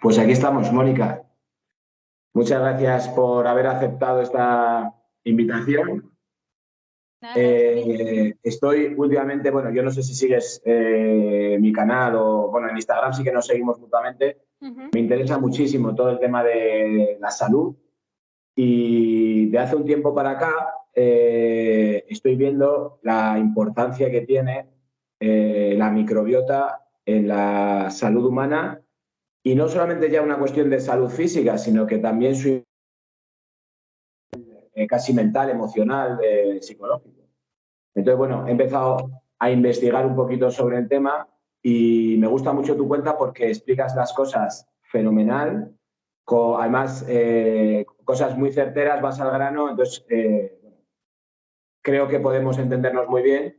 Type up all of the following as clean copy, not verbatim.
Pues aquí estamos, Mónica. Muchas gracias por haber aceptado esta invitación. Nada, Estoy últimamente, bueno, yo no sé si sigues mi canal o, bueno, en Instagram sí que nos seguimos mutuamente. Me interesa muchísimo todo el tema de la salud y de hace un tiempo para acá estoy viendo la importancia que tiene la microbiota en la salud humana. Y no solamente ya una cuestión de salud física, sino que también su casi mental, emocional, psicológico. Entonces, bueno, he empezado a investigar un poquito sobre el tema y me gusta mucho tu cuenta porque explicas las cosas fenomenal, además cosas muy certeras, vas al grano, entonces creo que podemos entendernos muy bien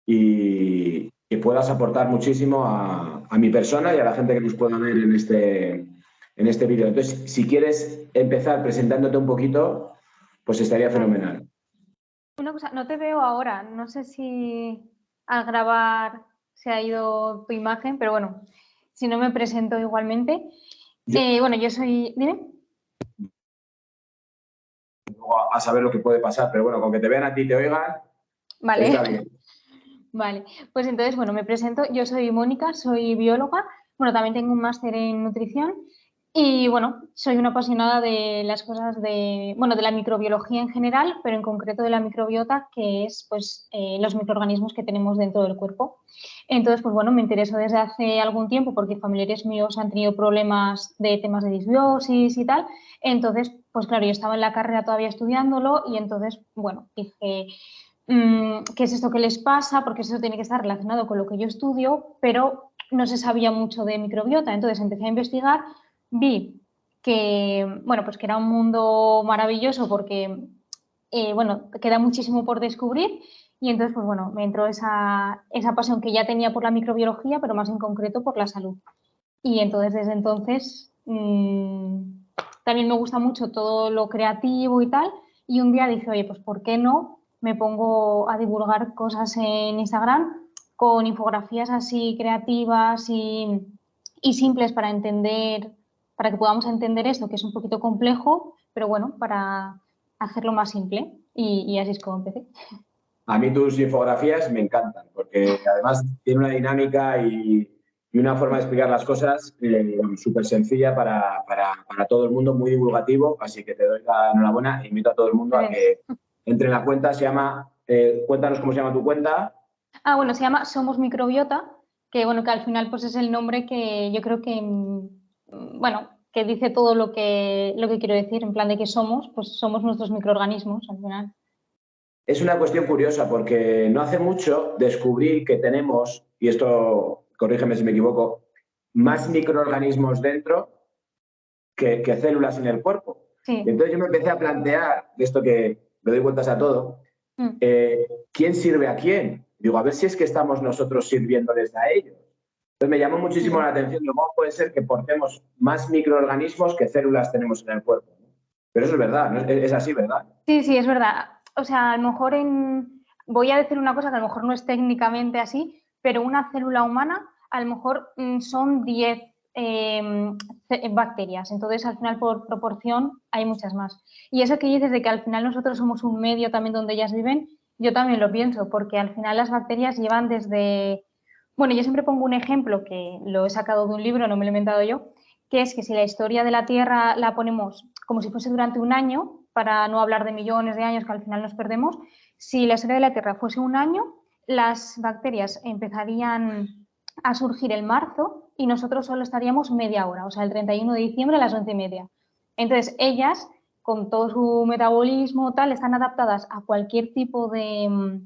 y puedas aportar muchísimo a mi persona y a la gente que nos pueda ver en este vídeo. Entonces, si quieres empezar presentándote un poquito, pues estaría fenomenal. una cosa, no te veo ahora. No sé si al grabar se ha ido tu imagen, pero bueno, si no me presento igualmente. Bueno, yo soy... Dime. A saber lo que puede pasar, pero bueno, con que te vean a ti y te oigan, Vale. está bien. Vale, pues entonces, bueno, me presento. Yo soy Mónica, soy bióloga. Bueno, también tengo un máster en nutrición y, bueno, soy una apasionada de las cosas de, bueno, de la microbiología en general, pero en concreto de la microbiota, que es, pues, los microorganismos que tenemos dentro del cuerpo. Entonces, pues, bueno, me interesó desde hace algún tiempo porque familiares míos han tenido problemas de temas de disbiosis y tal. Entonces, pues, claro, yo estaba en la carrera todavía estudiándolo y entonces, bueno, dije qué es esto que les pasa, porque eso tiene que estar relacionado con lo que yo estudio, pero no se sabía mucho de microbiota. Entonces empecé a investigar, vi que, bueno, pues que era un mundo maravilloso porque, bueno, queda muchísimo por descubrir y entonces, pues bueno, me entró esa pasión que ya tenía por la microbiología, pero más en concreto por la salud. Y entonces, desde entonces, también me gusta mucho todo lo creativo y tal. Y un día dije, oye, pues ¿por qué no me pongo a divulgar cosas en Instagram con infografías así creativas y simples para entender, para que podamos entender esto, que es un poquito complejo, pero bueno, para hacerlo más simple. Y así es como empecé. A mí tus infografías me encantan, porque además tiene una dinámica y una forma de explicar las cosas súper sencilla para todo el mundo, muy divulgativo, así que te doy la enhorabuena e invito a todo el mundo a que entre en la cuenta, se llama, cuéntanos cómo se llama tu cuenta. Ah, bueno, se llama Somos Microbiota, que bueno, que al final pues es el nombre que yo creo que, bueno, que dice todo lo que quiero decir, en plan de que somos, pues somos nuestros microorganismos al final. Es una cuestión curiosa porque no hace mucho descubrí que tenemos, y esto, corrígeme si me equivoco, más microorganismos dentro que células en el cuerpo. Sí. Y entonces yo me empecé a plantear, de esto que me doy cuentas a todo, ¿quién sirve a quién? Digo, a ver si es que estamos nosotros sirviéndoles a ellos. Entonces me llamó muchísimo la atención, cómo puede ser que portemos más microorganismos que células tenemos en el cuerpo. Pero eso es verdad, ¿no? Es así, ¿verdad? Sí, sí, es verdad. O sea, a lo mejor voy a decir una cosa que a lo mejor no es técnicamente así, pero una célula humana a lo mejor son 10 bacterias. Entonces, al final, por proporción, hay muchas más. Y eso que dices de que al final nosotros somos un medio también donde ellas viven, yo también lo pienso, porque al final las bacterias llevan desde... Bueno, yo siempre pongo un ejemplo que lo he sacado de un libro, no me lo he inventado yo, que es que si la historia de la Tierra la ponemos como si fuese durante un año, para no hablar de millones de años que al final nos perdemos, si la historia de la Tierra fuese un año, las bacterias empezarían a surgir en marzo y nosotros solo estaríamos media hora, o sea, el 31 de diciembre a las 11:30. Entonces, ellas, con todo su metabolismo tal, están adaptadas a cualquier tipo de,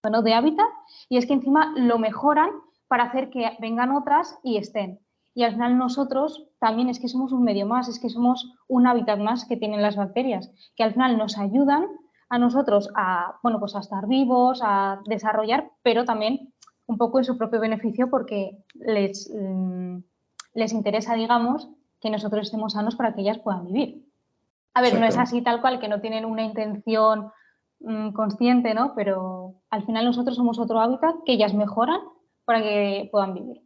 bueno, de hábitat y es que encima lo mejoran para hacer que vengan otras y estén. Y al final nosotros también es que somos un medio más, es que somos un hábitat más que tienen las bacterias, que al final nos ayudan a nosotros a, bueno, pues a estar vivos, a desarrollar, pero también un poco en su propio beneficio porque les interesa, digamos, que nosotros estemos sanos para que ellas puedan vivir. A ver, no es así tal cual, que no tienen una intención consciente, ¿no? Pero al final nosotros somos otro hábitat que ellas mejoran para que puedan vivir.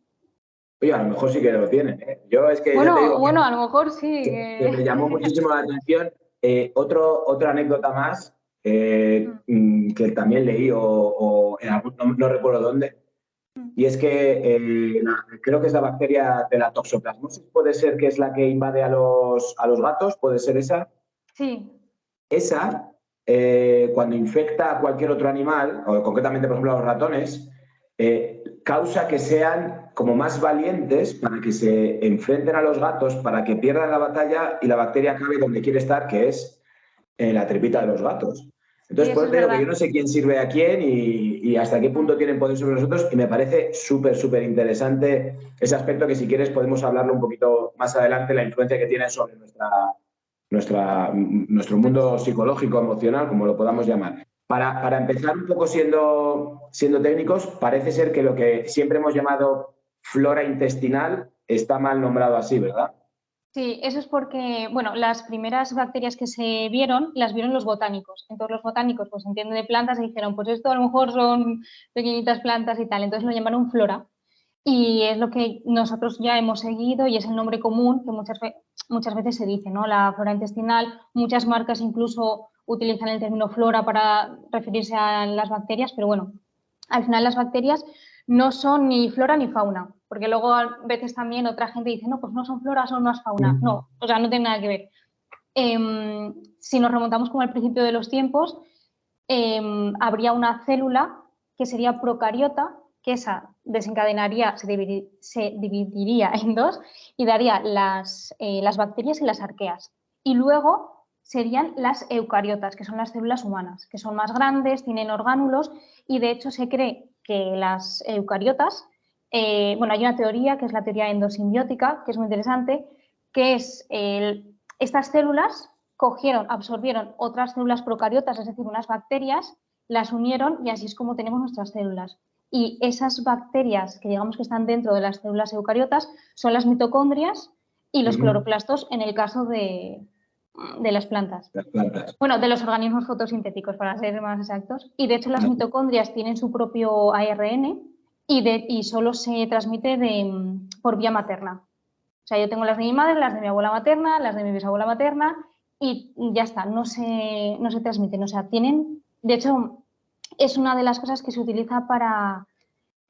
Oye, a lo mejor sí que lo tienen, ¿eh? Yo es que ya te digo Bueno, a lo mejor sí. que me llamó muchísimo la atención. Otra anécdota más que también leí o en no recuerdo dónde, y es que creo que es la bacteria de la toxoplasmosis, puede ser que es la que invade a los gatos, puede ser esa. Sí. Esa, cuando infecta a cualquier otro animal, o concretamente, por ejemplo, a los ratones, causa que sean como más valientes para que se enfrenten a los gatos, para que pierdan la batalla y la bacteria acabe donde quiere estar, que es en la tripita de los gatos. Sí, Entonces, por eso eso es te digo que verdad. yo no sé quién sirve a quién y hasta qué punto tienen poder sobre nosotros, y me parece súper, súper interesante ese aspecto que si quieres podemos hablarlo un poquito más adelante, la influencia que tiene sobre nuestro mundo psicológico, emocional, como lo podamos llamar. Para empezar un poco siendo técnicos, parece ser que lo que siempre hemos llamado flora intestinal está mal nombrado así, ¿verdad? Sí, eso es porque, bueno, las primeras bacterias que se vieron, las vieron los botánicos. Entonces los botánicos, pues entienden de plantas y dijeron, pues esto a lo mejor son pequeñitas plantas y tal. Entonces lo llamaron flora. Y es lo que nosotros ya hemos seguido y es el nombre común que muchas veces se dice, ¿no? La flora intestinal. Muchas marcas incluso utilizan el término flora para referirse a las bacterias, pero bueno, al final las bacterias no son ni flora ni fauna, porque luego a veces también otra gente dice, no, pues no son flora, son más fauna. No, o sea, no tiene nada que ver. Si nos remontamos como al principio de los tiempos, habría una célula que sería procariota, que esa desencadenaría, se dividiría en dos y daría las bacterias y las arqueas. Y luego serían las eucariotas, que son las células humanas, que son más grandes, tienen orgánulos y de hecho se cree que las eucariotas, bueno, hay una teoría que es la teoría endosimbiótica, que es muy interesante, que es estas células absorbieron otras células procariotas, es decir, unas bacterias, las unieron y así es como tenemos nuestras células. Y esas bacterias que digamos que están dentro de las células eucariotas son las mitocondrias y los cloroplastos en el caso de las plantas. Las plantas. Bueno, de los organismos fotosintéticos, para ser más exactos. Y de hecho las mitocondrias tienen su propio ARN y solo se transmite por vía materna. O sea, yo tengo las de mi madre, las de mi abuela materna, las de mi bisabuela materna y ya está, no se transmiten. O sea, de hecho, es una de las cosas que se utiliza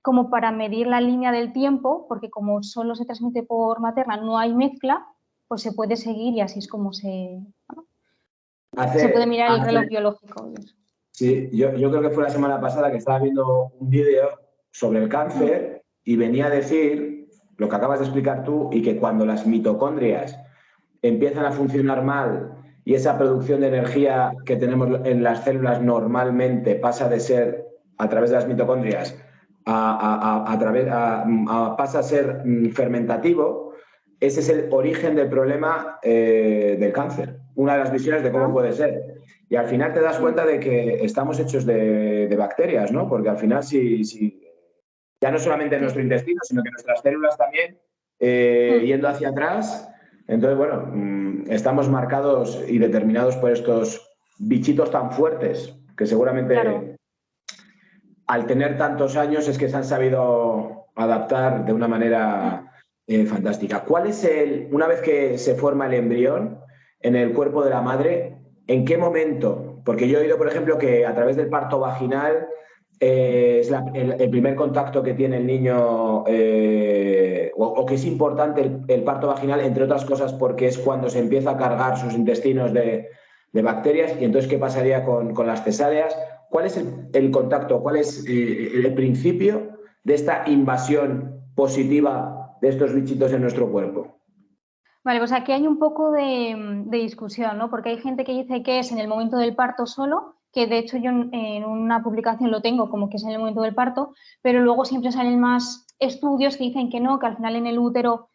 como para medir la línea del tiempo, porque como solo se transmite por materna, no hay mezcla, pues se puede seguir y así es como se puede mirar el reloj biológico. Sí, yo creo que fue la semana pasada que estaba viendo un vídeo sobre el cáncer y venía a decir lo que acabas de explicar tú y que cuando las mitocondrias empiezan a funcionar mal y esa producción de energía que tenemos en las células normalmente pasa de ser a través de las mitocondrias pasa a ser fermentativo, ese es el origen del problema del cáncer. Una de las visiones de cómo puede ser. Y al final te das cuenta de que estamos hechos de bacterias, ¿no? Porque al final, ya no solamente en nuestro intestino, sino que nuestras células también, yendo hacia atrás, entonces, bueno, estamos marcados y determinados por estos bichitos tan fuertes que seguramente al tener tantos años es que se han sabido adaptar de una manera fantástica. ¿Cuál es una vez que se forma el embrión en el cuerpo de la madre, en qué momento? Porque yo he oído, por ejemplo, que a través del parto vaginal es el primer contacto que tiene el niño o que es importante el parto vaginal, entre otras cosas, porque es cuando se empieza a cargar sus intestinos de bacterias. Y entonces, ¿qué pasaría con las cesáreas? ¿Cuál es el contacto, cuál es el principio de esta invasión positiva de estos bichitos en nuestro cuerpo? Vale, pues aquí hay un poco de discusión, ¿no? Porque hay gente que dice que es en el momento del parto solo, que de hecho yo en una publicación lo tengo como que es en el momento del parto, pero luego siempre salen más estudios que dicen que no, que al final en el útero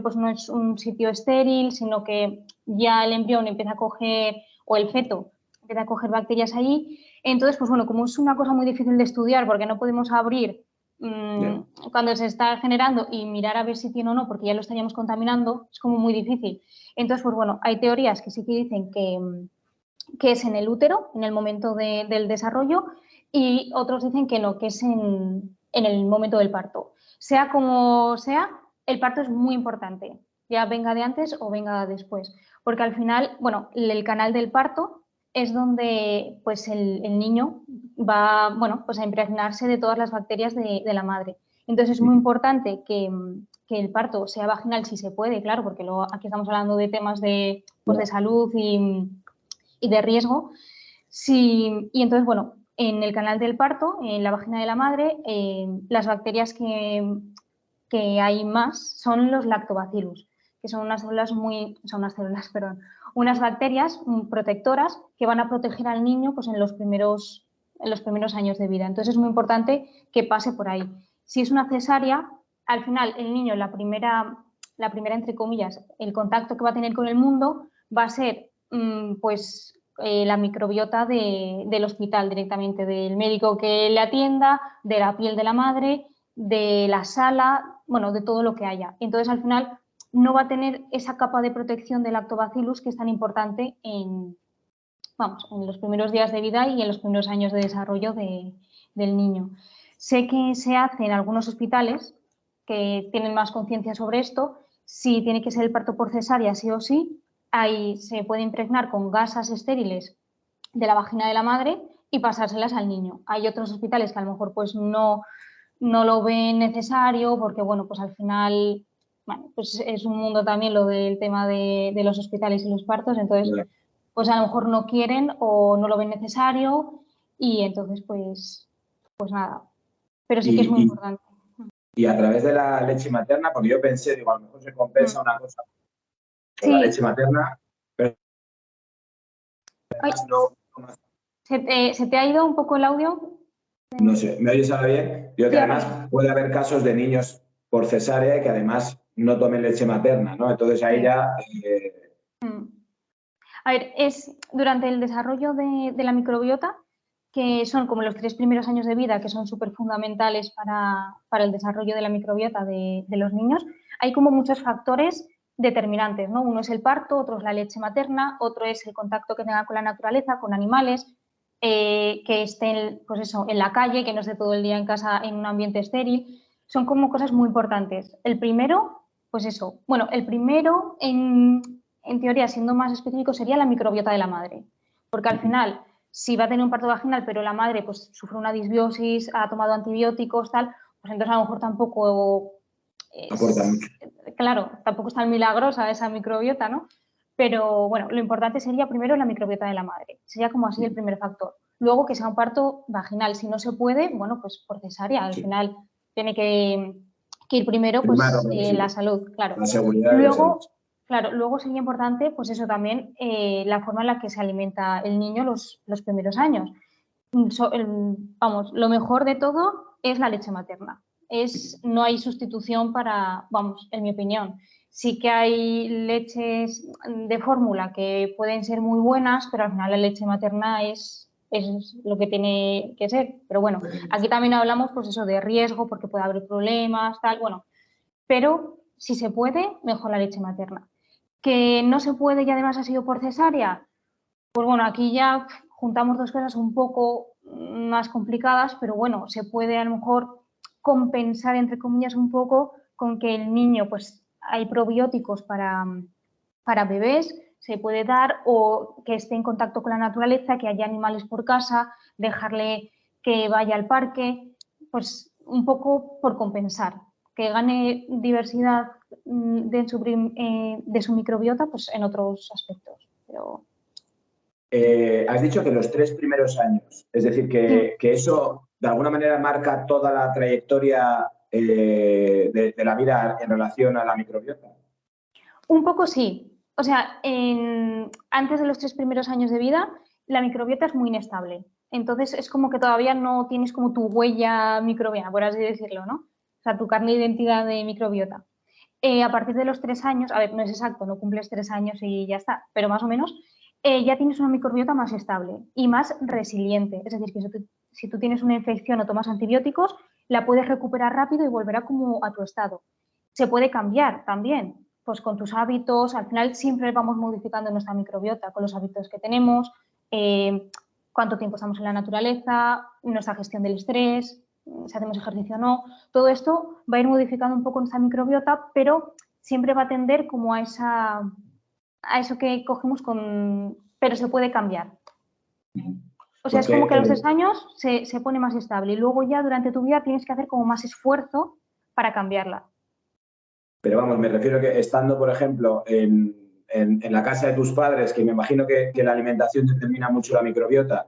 pues no es un sitio estéril, sino que ya el embrión empieza a coger, o el feto empieza a coger bacterias allí. Entonces, pues bueno, como es una cosa muy difícil de estudiar porque no podemos abrir cuando se está generando y mirar a ver si tiene o no, porque ya lo estaríamos contaminando, es como muy difícil. Entonces, pues bueno, hay teorías que sí que dicen que es en el útero, en el momento del desarrollo, y otros dicen que no, que es en el momento del parto. Sea como sea, el parto es muy importante, ya venga de antes o venga después, porque al final, bueno, el canal del parto es donde pues el niño va, bueno, pues a impregnarse de todas las bacterias de la madre. Entonces es muy importante que el parto sea vaginal si se puede, claro, porque luego aquí estamos hablando de temas de, pues, de salud y de riesgo. Sí, y entonces, bueno, en el canal del parto, en la vagina de la madre, las bacterias que hay más son los lactobacillus, que son unas células perdón, unas bacterias protectoras que van a proteger al niño pues, en los primeros años de vida. Entonces es muy importante que pase por ahí. Si es una cesárea, al final el niño, la primera entre comillas, el contacto que va a tener con el mundo va a ser pues la microbiota del hospital directamente, del médico que le atienda, de la piel de la madre, de la sala, bueno, de todo lo que haya. Entonces, al final, no va a tener esa capa de protección del lactobacillus que es tan importante en los primeros días de vida y en los primeros años de desarrollo del niño. Sé que se hace en algunos hospitales que tienen más conciencia sobre esto, si tiene que ser el parto por cesárea sí o sí, ahí se puede impregnar con gasas estériles de la vagina de la madre y pasárselas al niño. Hay otros hospitales que a lo mejor pues no lo ven necesario porque, bueno, pues al final, bueno, pues es un mundo también lo del tema de los hospitales y los partos, entonces, pues a lo mejor no quieren o no lo ven necesario y entonces, pues nada. Pero sí que es muy importante. Y a través de la leche materna, porque yo pensé, digo, a lo mejor se compensa una cosa con la leche materna, pero ¿Se te ha ido un poco el audio? No sé, ¿me oyes ahora bien? Digo que además puede haber casos de niños por cesárea que además no tomen leche materna, ¿no? Entonces ahí ya... A ver, es durante el desarrollo de la microbiota, que son como los 3 primeros años de vida, que son súper fundamentales para el desarrollo de la microbiota de los niños, hay como muchos factores determinantes, ¿no? Uno es el parto, otro es la leche materna, otro es el contacto que tenga con la naturaleza, con animales, que estén, pues eso, en la calle, que no esté todo el día en casa en un ambiente estéril. Son como cosas muy importantes. El primero, pues eso, bueno, el primero en teoría, siendo más específico, sería la microbiota de la madre. Porque al final, si va a tener un parto vaginal, pero la madre pues, sufre una disbiosis, ha tomado antibióticos, tal, pues entonces a lo mejor tampoco aporta mucho. Claro, tampoco es tan milagrosa esa microbiota, ¿no? Pero bueno, lo importante sería primero la microbiota de la madre. Sería como así el primer factor. Luego que sea un parto vaginal. Si no se puede, bueno, pues por cesárea. Al final tiene que ir primero pues, la salud, claro. La seguridad luego, de la salud. Claro, luego sería importante, pues eso también, la forma en la que se alimenta el niño los primeros años. Vamos, lo mejor de todo es la leche materna. No hay sustitución para, vamos, en mi opinión. Sí que hay leches de fórmula que pueden ser muy buenas, pero al final la leche materna es lo que tiene que ser. Pero bueno, aquí también hablamos pues eso de riesgo porque puede haber problemas, tal, bueno. Pero si se puede, mejor la leche materna. ¿Que no se puede y además ha sido por cesárea? Pues bueno, aquí ya juntamos dos cosas un poco más complicadas, pero bueno, se puede a lo mejor compensar, entre comillas, un poco con que el niño, pues hay probióticos para bebés, se puede dar, o que esté en contacto con la naturaleza, que haya animales por casa, dejarle que vaya al parque, pues un poco por compensar, que gane diversidad de su microbiota pues en otros aspectos. Pero... has dicho que los 3 primeros años, es decir, que eso de alguna manera marca toda la trayectoria de la vida en relación a la microbiota. Un poco sí. O sea, antes de los 3 primeros años de vida, la microbiota es muy inestable. Entonces, es como que todavía no tienes como tu huella microbiana, por así decirlo, ¿no? O sea, tu carne de identidad de microbiota. A partir de los 3 años, a ver, no es exacto, no cumples 3 años y ya está, pero más o menos, ya tienes una microbiota más estable y más resiliente. Es decir, que si tú tienes una infección o tomas antibióticos, la puedes recuperar rápido y volverá como a tu estado. Se puede cambiar también, pues con tus hábitos, al final siempre vamos modificando nuestra microbiota con los hábitos que tenemos, cuánto tiempo estamos en la naturaleza, nuestra gestión del estrés, si hacemos ejercicio o no. Todo esto va a ir modificando un poco nuestra microbiota, pero siempre va a tender como a eso que cogemos pero se puede cambiar. O sea, es como que a los 3 años se pone más estable y luego ya durante tu vida tienes que hacer como más esfuerzo para cambiarla. Pero vamos, me refiero que estando, por ejemplo, en la casa de tus padres, que me imagino que la alimentación determina mucho la microbiota,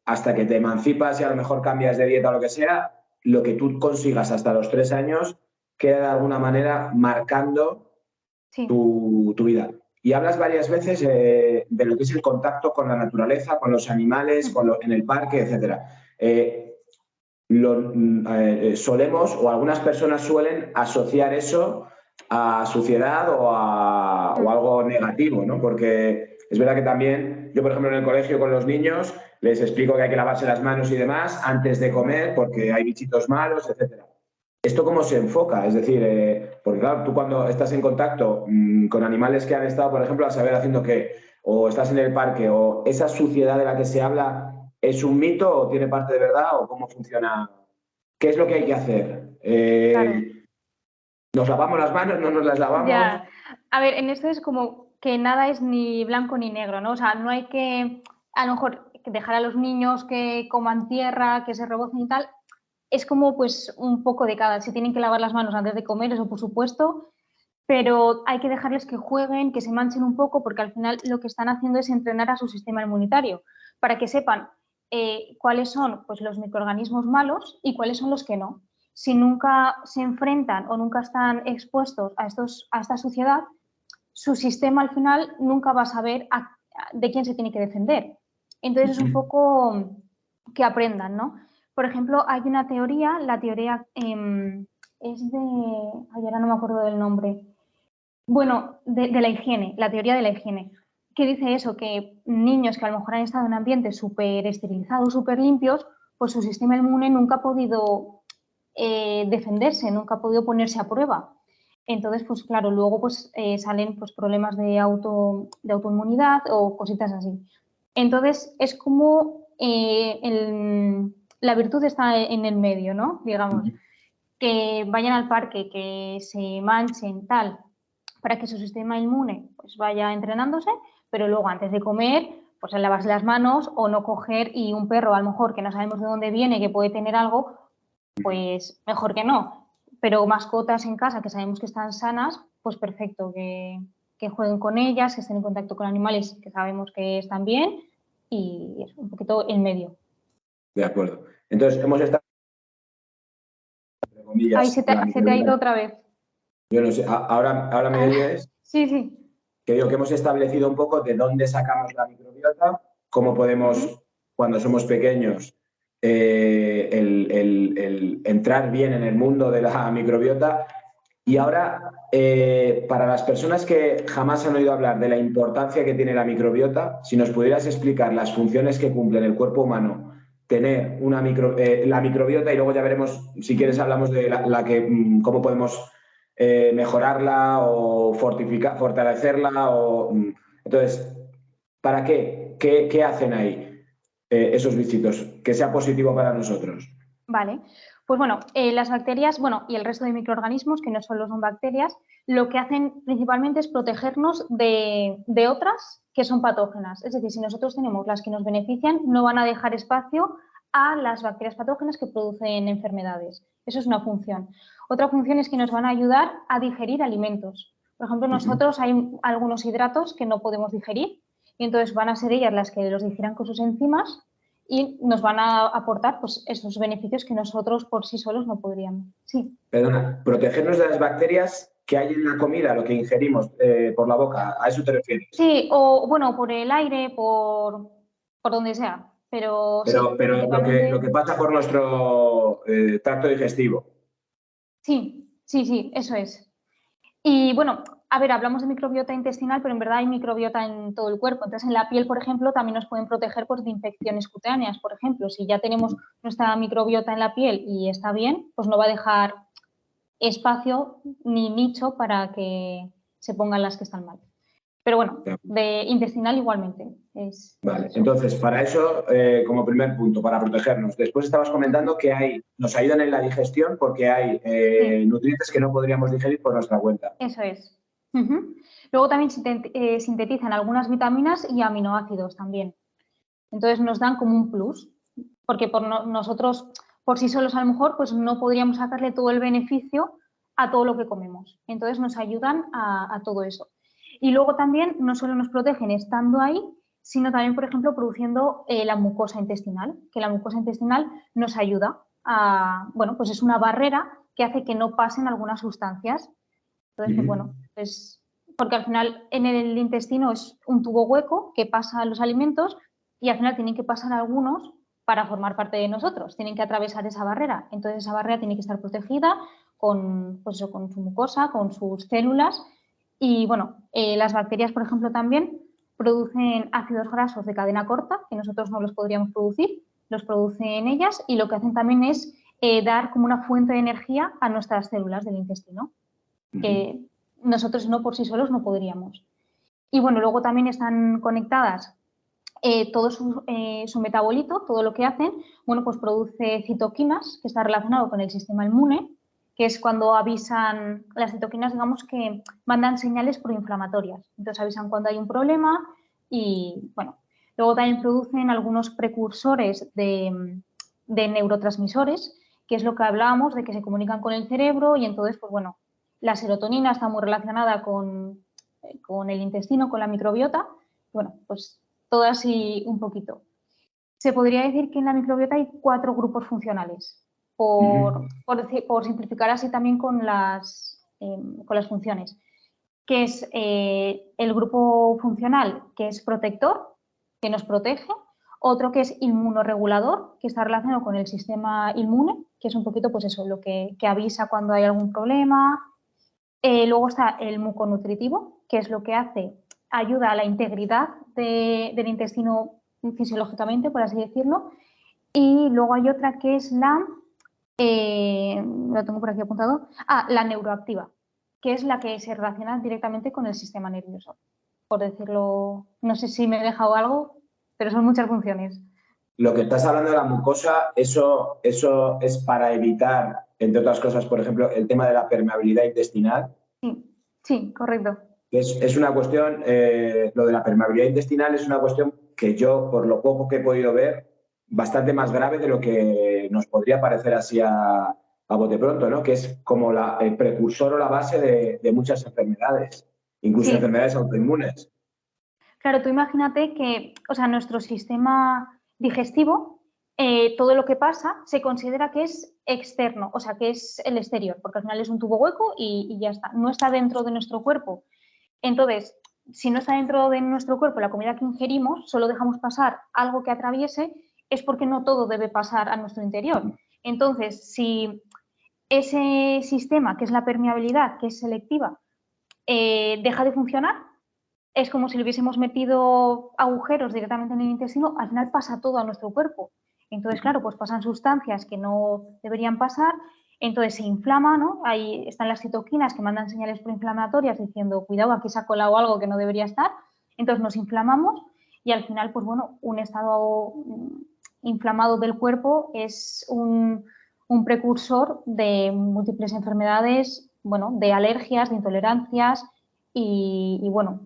hasta que te emancipas y a lo mejor cambias de dieta o lo que sea, lo que tú consigas hasta los 3 años queda de alguna manera marcando tu vida. Y hablas varias veces de lo que es el contacto con la naturaleza, con los animales, en el parque, etc. Solemos, o algunas personas suelen asociar eso a suciedad o algo negativo, ¿no? Porque es verdad que también, yo por ejemplo en el colegio con los niños les explico que hay que lavarse las manos y demás antes de comer porque hay bichitos malos, etc. ¿Esto cómo se enfoca? Es decir, porque claro, tú cuando estás en contacto con animales que han estado, por ejemplo, a saber haciendo qué, o estás en el parque, o esa suciedad de la que se habla, ¿es un mito o tiene parte de verdad o cómo funciona? ¿Qué es lo que hay que hacer? Claro. ¿Nos lavamos las manos? ¿No nos las lavamos? Ya. A ver, en esto es como que nada es ni blanco ni negro, ¿no? O sea, no hay que, a lo mejor, dejar a los niños que coman tierra, que se rebocen y tal. Es como pues un poco de cada. Si tienen que lavar las manos antes de comer, eso por supuesto, pero hay que dejarles que jueguen, que se manchen un poco, porque al final lo que están haciendo es entrenar a su sistema inmunitario, para que sepan cuáles son pues, los microorganismos malos y cuáles son los que no. Si nunca se enfrentan o nunca están expuestos a esta suciedad, su sistema al final nunca va a saber de quién se tiene que defender. Entonces es un poco que aprendan, ¿no? Por ejemplo, hay una teoría, la teoría es de... Ay, ahora no me acuerdo del nombre. Bueno, de la higiene, la teoría de la higiene, que dice eso, que niños que a lo mejor han estado en ambientes súper esterilizados, súper limpios, pues su sistema inmune nunca ha podido defenderse, nunca ha podido ponerse a prueba. Entonces, pues claro, luego pues, salen pues, problemas de autoinmunidad o cositas así. Entonces, es como la virtud está en el medio, ¿no? Digamos, que vayan al parque, que se manchen, tal, para que su sistema inmune pues, vaya entrenándose, pero luego antes de comer, pues lavarse las manos o no coger y un perro a lo mejor que no sabemos de dónde viene, que puede tener algo, pues mejor que no. Pero mascotas en casa que sabemos que están sanas, pues perfecto, que jueguen con ellas, que estén en contacto con animales que sabemos que están bien y es un poquito en medio. De acuerdo. Entonces, hemos estado... Comillas, Ahí se te ha ido otra vez. Yo no sé, ¿ahora me oyes? Sí, sí. Que digo que hemos establecido un poco de dónde sacamos la microbiota, cómo podemos, cuando somos pequeños, el entrar bien en el mundo de la microbiota. Y ahora, para las personas que jamás han oído hablar de la importancia que tiene la microbiota, si nos pudieras explicar las funciones que cumple en el cuerpo humano tener la microbiota, y luego ya veremos, si quieres, hablamos de cómo podemos mejorarla o fortalecerla. Entonces, ¿para qué? ¿Qué hacen ahí esos bichitos? Que sea positivo para nosotros. Vale, pues bueno, las bacterias, bueno, y el resto de microorganismos, que no solo son bacterias, lo que hacen principalmente es protegernos de otras que son patógenas. Es decir, si nosotros tenemos las que nos benefician, no van a dejar espacio a las bacterias patógenas que producen enfermedades. Eso es una función. Otra función es que nos van a ayudar a digerir alimentos. Por ejemplo, nosotros hay algunos hidratos que no podemos digerir y entonces van a ser ellas las que los digieran con sus enzimas y nos van a aportar pues, esos beneficios que nosotros por sí solos no podríamos. Sí. Perdona, protegernos de las bacterias que hay en la comida, lo que ingerimos por la boca, ¿a eso te refieres? Sí, o bueno, por el aire, por donde sea, pero sí. Pero lo que pasa por nuestro tracto digestivo. Sí, eso es. Y bueno, a ver, hablamos de microbiota intestinal, pero en verdad hay microbiota en todo el cuerpo. Entonces, en la piel, por ejemplo, también nos pueden proteger pues, de infecciones cutáneas, por ejemplo. Si ya tenemos nuestra microbiota en la piel y está bien, pues no va a dejar espacio ni nicho para que se pongan las que están mal. Pero bueno, de intestinal igualmente. Vale, entonces, para eso, como primer punto, para protegernos. Después estabas comentando que nos ayudan en la digestión porque hay nutrientes que no podríamos digerir por nuestra cuenta. Eso es. Luego también sintetizan algunas vitaminas y aminoácidos también. Entonces nos dan como un plus, porque nosotros por sí solos a lo mejor pues no podríamos sacarle todo el beneficio a todo lo que comemos. Entonces nos ayudan a todo eso. Y luego también no solo nos protegen estando ahí, sino también, por ejemplo, produciendo la mucosa intestinal, que la mucosa intestinal nos ayuda a, bueno, pues es una barrera que hace que no pasen algunas sustancias. Entonces, pues bueno, pues porque al final en el intestino es un tubo hueco que pasa los alimentos y al final tienen que pasar algunos para formar parte de nosotros, tienen que atravesar esa barrera. Entonces esa barrera tiene que estar protegida con, pues eso, con su mucosa, con sus células y bueno, las bacterias, por ejemplo, también producen ácidos grasos de cadena corta, que nosotros no los podríamos producir, los producen ellas y lo que hacen también es dar como una fuente de energía a nuestras células del intestino, que nosotros no por sí solos no podríamos. Y bueno, luego también están conectadas todo su metabolito, todo lo que hacen, bueno, pues produce citoquinas, que está relacionado con el sistema inmune, que es cuando avisan, las citoquinas, digamos que mandan señales proinflamatorias. Entonces avisan cuando hay un problema y, bueno, luego también producen algunos precursores de neurotransmisores, que es lo que hablábamos, de que se comunican con el cerebro y entonces, pues bueno, la serotonina está muy relacionada con el intestino, con la microbiota. Bueno, pues todo así un poquito. Se podría decir que en la microbiota hay 4 grupos funcionales, por simplificar así también con las funciones, que es el grupo funcional que es protector, que nos protege, otro que es inmunoregulador, que está relacionado con el sistema inmune, que es un poquito pues eso, lo que avisa cuando hay algún problema. Luego está el muconutritivo, que es lo que ayuda a la integridad del intestino fisiológicamente, por así decirlo. Y luego hay otra que es lo tengo por aquí apuntado, la neuroactiva, que es la que se relaciona directamente con el sistema nervioso, por decirlo, no sé si me he dejado algo, pero son muchas funciones. Lo que estás hablando de la mucosa, eso es para evitar, entre otras cosas, por ejemplo, el tema de la permeabilidad intestinal. Sí, correcto. Es una cuestión, lo de la permeabilidad intestinal es una cuestión que yo, por lo poco que he podido ver, bastante más grave de lo que nos podría parecer así a bote pronto, ¿no? Que es como el precursor o la base de muchas enfermedades, incluso enfermedades autoinmunes. Claro, tú imagínate que, o sea, nuestro sistema digestivo, todo lo que pasa se considera que es externo, o sea, que es el exterior, porque al final es un tubo hueco y ya está, no está dentro de nuestro cuerpo. Entonces, si no está dentro de nuestro cuerpo la comida que ingerimos, solo dejamos pasar algo que atraviese, es porque no todo debe pasar a nuestro interior. Entonces, si ese sistema, que es la permeabilidad, que es selectiva, deja de funcionar, es como si le hubiésemos metido agujeros directamente en el intestino, al final pasa todo a nuestro cuerpo. Entonces, claro, pues pasan sustancias que no deberían pasar, entonces se inflama, ¿no? Ahí están las citoquinas que mandan señales proinflamatorias diciendo, cuidado, aquí se ha colado algo que no debería estar, entonces nos inflamamos y al final, pues bueno, un estado inflamado del cuerpo es un precursor de múltiples enfermedades, bueno, de alergias, de intolerancias y bueno,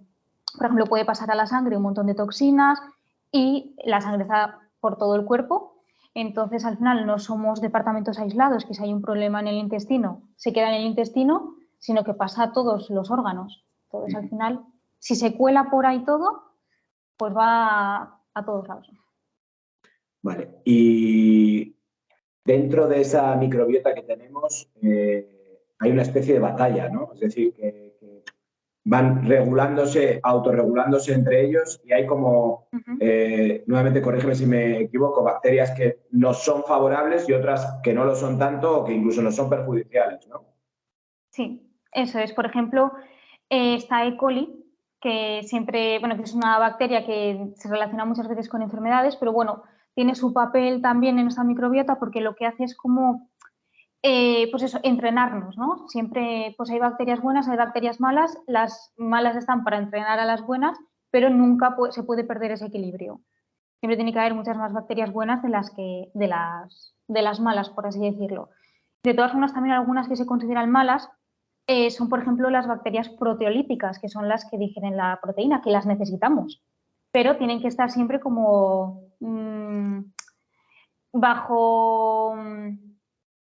por ejemplo, puede pasar a la sangre un montón de toxinas y la sangre está por todo el cuerpo. Entonces, al final, no somos departamentos aislados, que si hay un problema en el intestino, se queda en el intestino, sino que pasa a todos los órganos. Entonces, al final, si se cuela por ahí todo, pues va a todos lados. Vale. Y dentro de esa microbiota que tenemos, hay una especie de batalla, ¿no? Es decir, que van regulándose, autorregulándose entre ellos y hay como, nuevamente corrígeme si me equivoco, bacterias que nos son favorables y otras que no lo son tanto o que incluso nos son perjudiciales, ¿no? Sí, eso es. Por ejemplo, está E. coli, que siempre, bueno, que es una bacteria que se relaciona muchas veces con enfermedades, pero bueno, tiene su papel también en nuestra microbiota porque lo que hace es como pues eso, entrenarnos, ¿no? Siempre pues hay bacterias buenas, hay bacterias malas, las malas están para entrenar a las buenas, pero nunca se puede perder ese equilibrio. Siempre tiene que haber muchas más bacterias buenas de las malas, por así decirlo. De todas formas, también algunas que se consideran malas son, por ejemplo, las bacterias proteolíticas, que son las que digieren la proteína, que las necesitamos, pero tienen que estar siempre como bajo...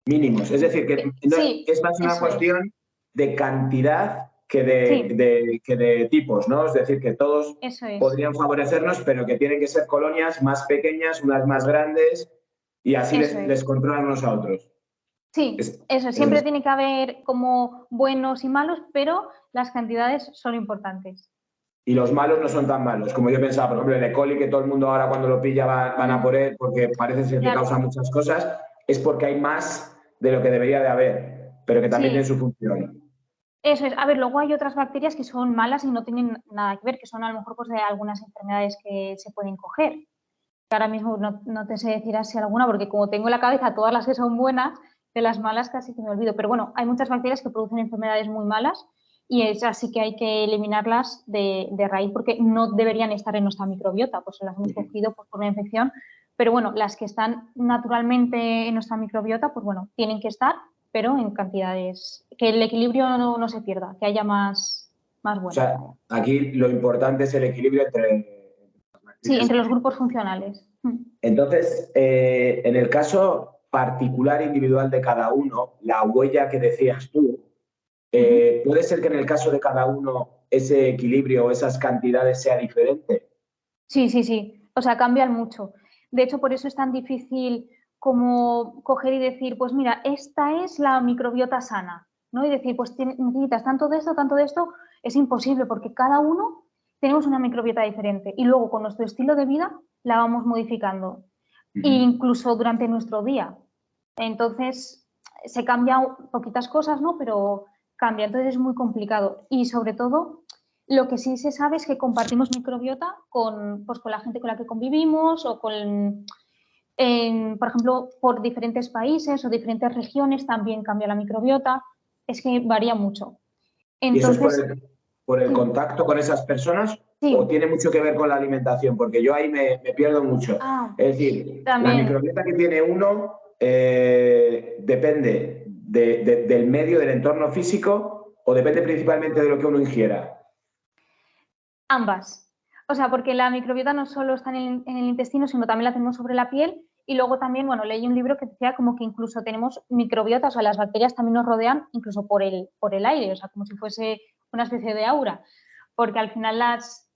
Mínimos. Es decir, que sí, es más una cuestión de cantidad que de tipos, ¿no? Es decir, que todos podrían favorecernos, pero que tienen que ser colonias más pequeñas, unas más grandes, y así les controlan unos a otros. Sí, siempre tiene que haber como buenos y malos, pero las cantidades son importantes. Y los malos no son tan malos, como yo pensaba, por ejemplo, el E. coli, que todo el mundo ahora cuando lo pilla van a por él porque parece ser que causa muchas cosas, es porque hay más de lo que debería de haber, pero que también tiene su función. Eso es. A ver, luego hay otras bacterias que son malas y no tienen nada que ver, que son a lo mejor pues, de algunas enfermedades que se pueden coger. Que ahora mismo no te sé decir así alguna, porque como tengo en la cabeza todas las que son buenas, de las malas casi que me olvido. Pero bueno, hay muchas bacterias que producen enfermedades muy malas y es así que hay que eliminarlas de raíz porque no deberían estar en nuestra microbiota, pues las hemos cogido pues, por una infección. Pero bueno, las que están naturalmente en nuestra microbiota, pues bueno, tienen que estar, pero en cantidades, que el equilibrio no se pierda, que haya más buenas. O sea, aquí lo importante es el equilibrio entre... Sí, entre los grupos funcionales. Entonces, en el caso particular individual de cada uno, la huella que decías tú, ¿puede ser que en el caso de cada uno ese equilibrio o esas cantidades sea diferente? Sí. O sea, cambian mucho. De hecho, por eso es tan difícil como coger y decir, pues mira, esta es la microbiota sana, ¿no? Y decir, pues necesitas tanto de esto, es imposible porque cada uno tenemos una microbiota diferente y luego con nuestro estilo de vida la vamos modificando, incluso durante nuestro día. Entonces, se cambian poquitas cosas, ¿no? Pero cambia, entonces es muy complicado y sobre todo lo que sí se sabe es que compartimos microbiota pues, con la gente con la que convivimos o con, por ejemplo, por diferentes países o diferentes regiones también cambia la microbiota. Es que varía mucho. Entonces, ¿Y eso es por el contacto con esas personas o tiene mucho que ver con la alimentación? Porque yo ahí me pierdo mucho. Es decir, también. La microbiota que tiene uno depende del medio, del entorno físico o depende principalmente de lo que uno ingiera. Ambas. O sea, porque la microbiota no solo está en el intestino, sino también la tenemos sobre la piel. Y luego también, bueno, leí un libro que decía como que incluso tenemos microbiotas, o sea, las bacterias también nos rodean incluso por el aire, o sea, como si fuese una especie de aura. Porque al final las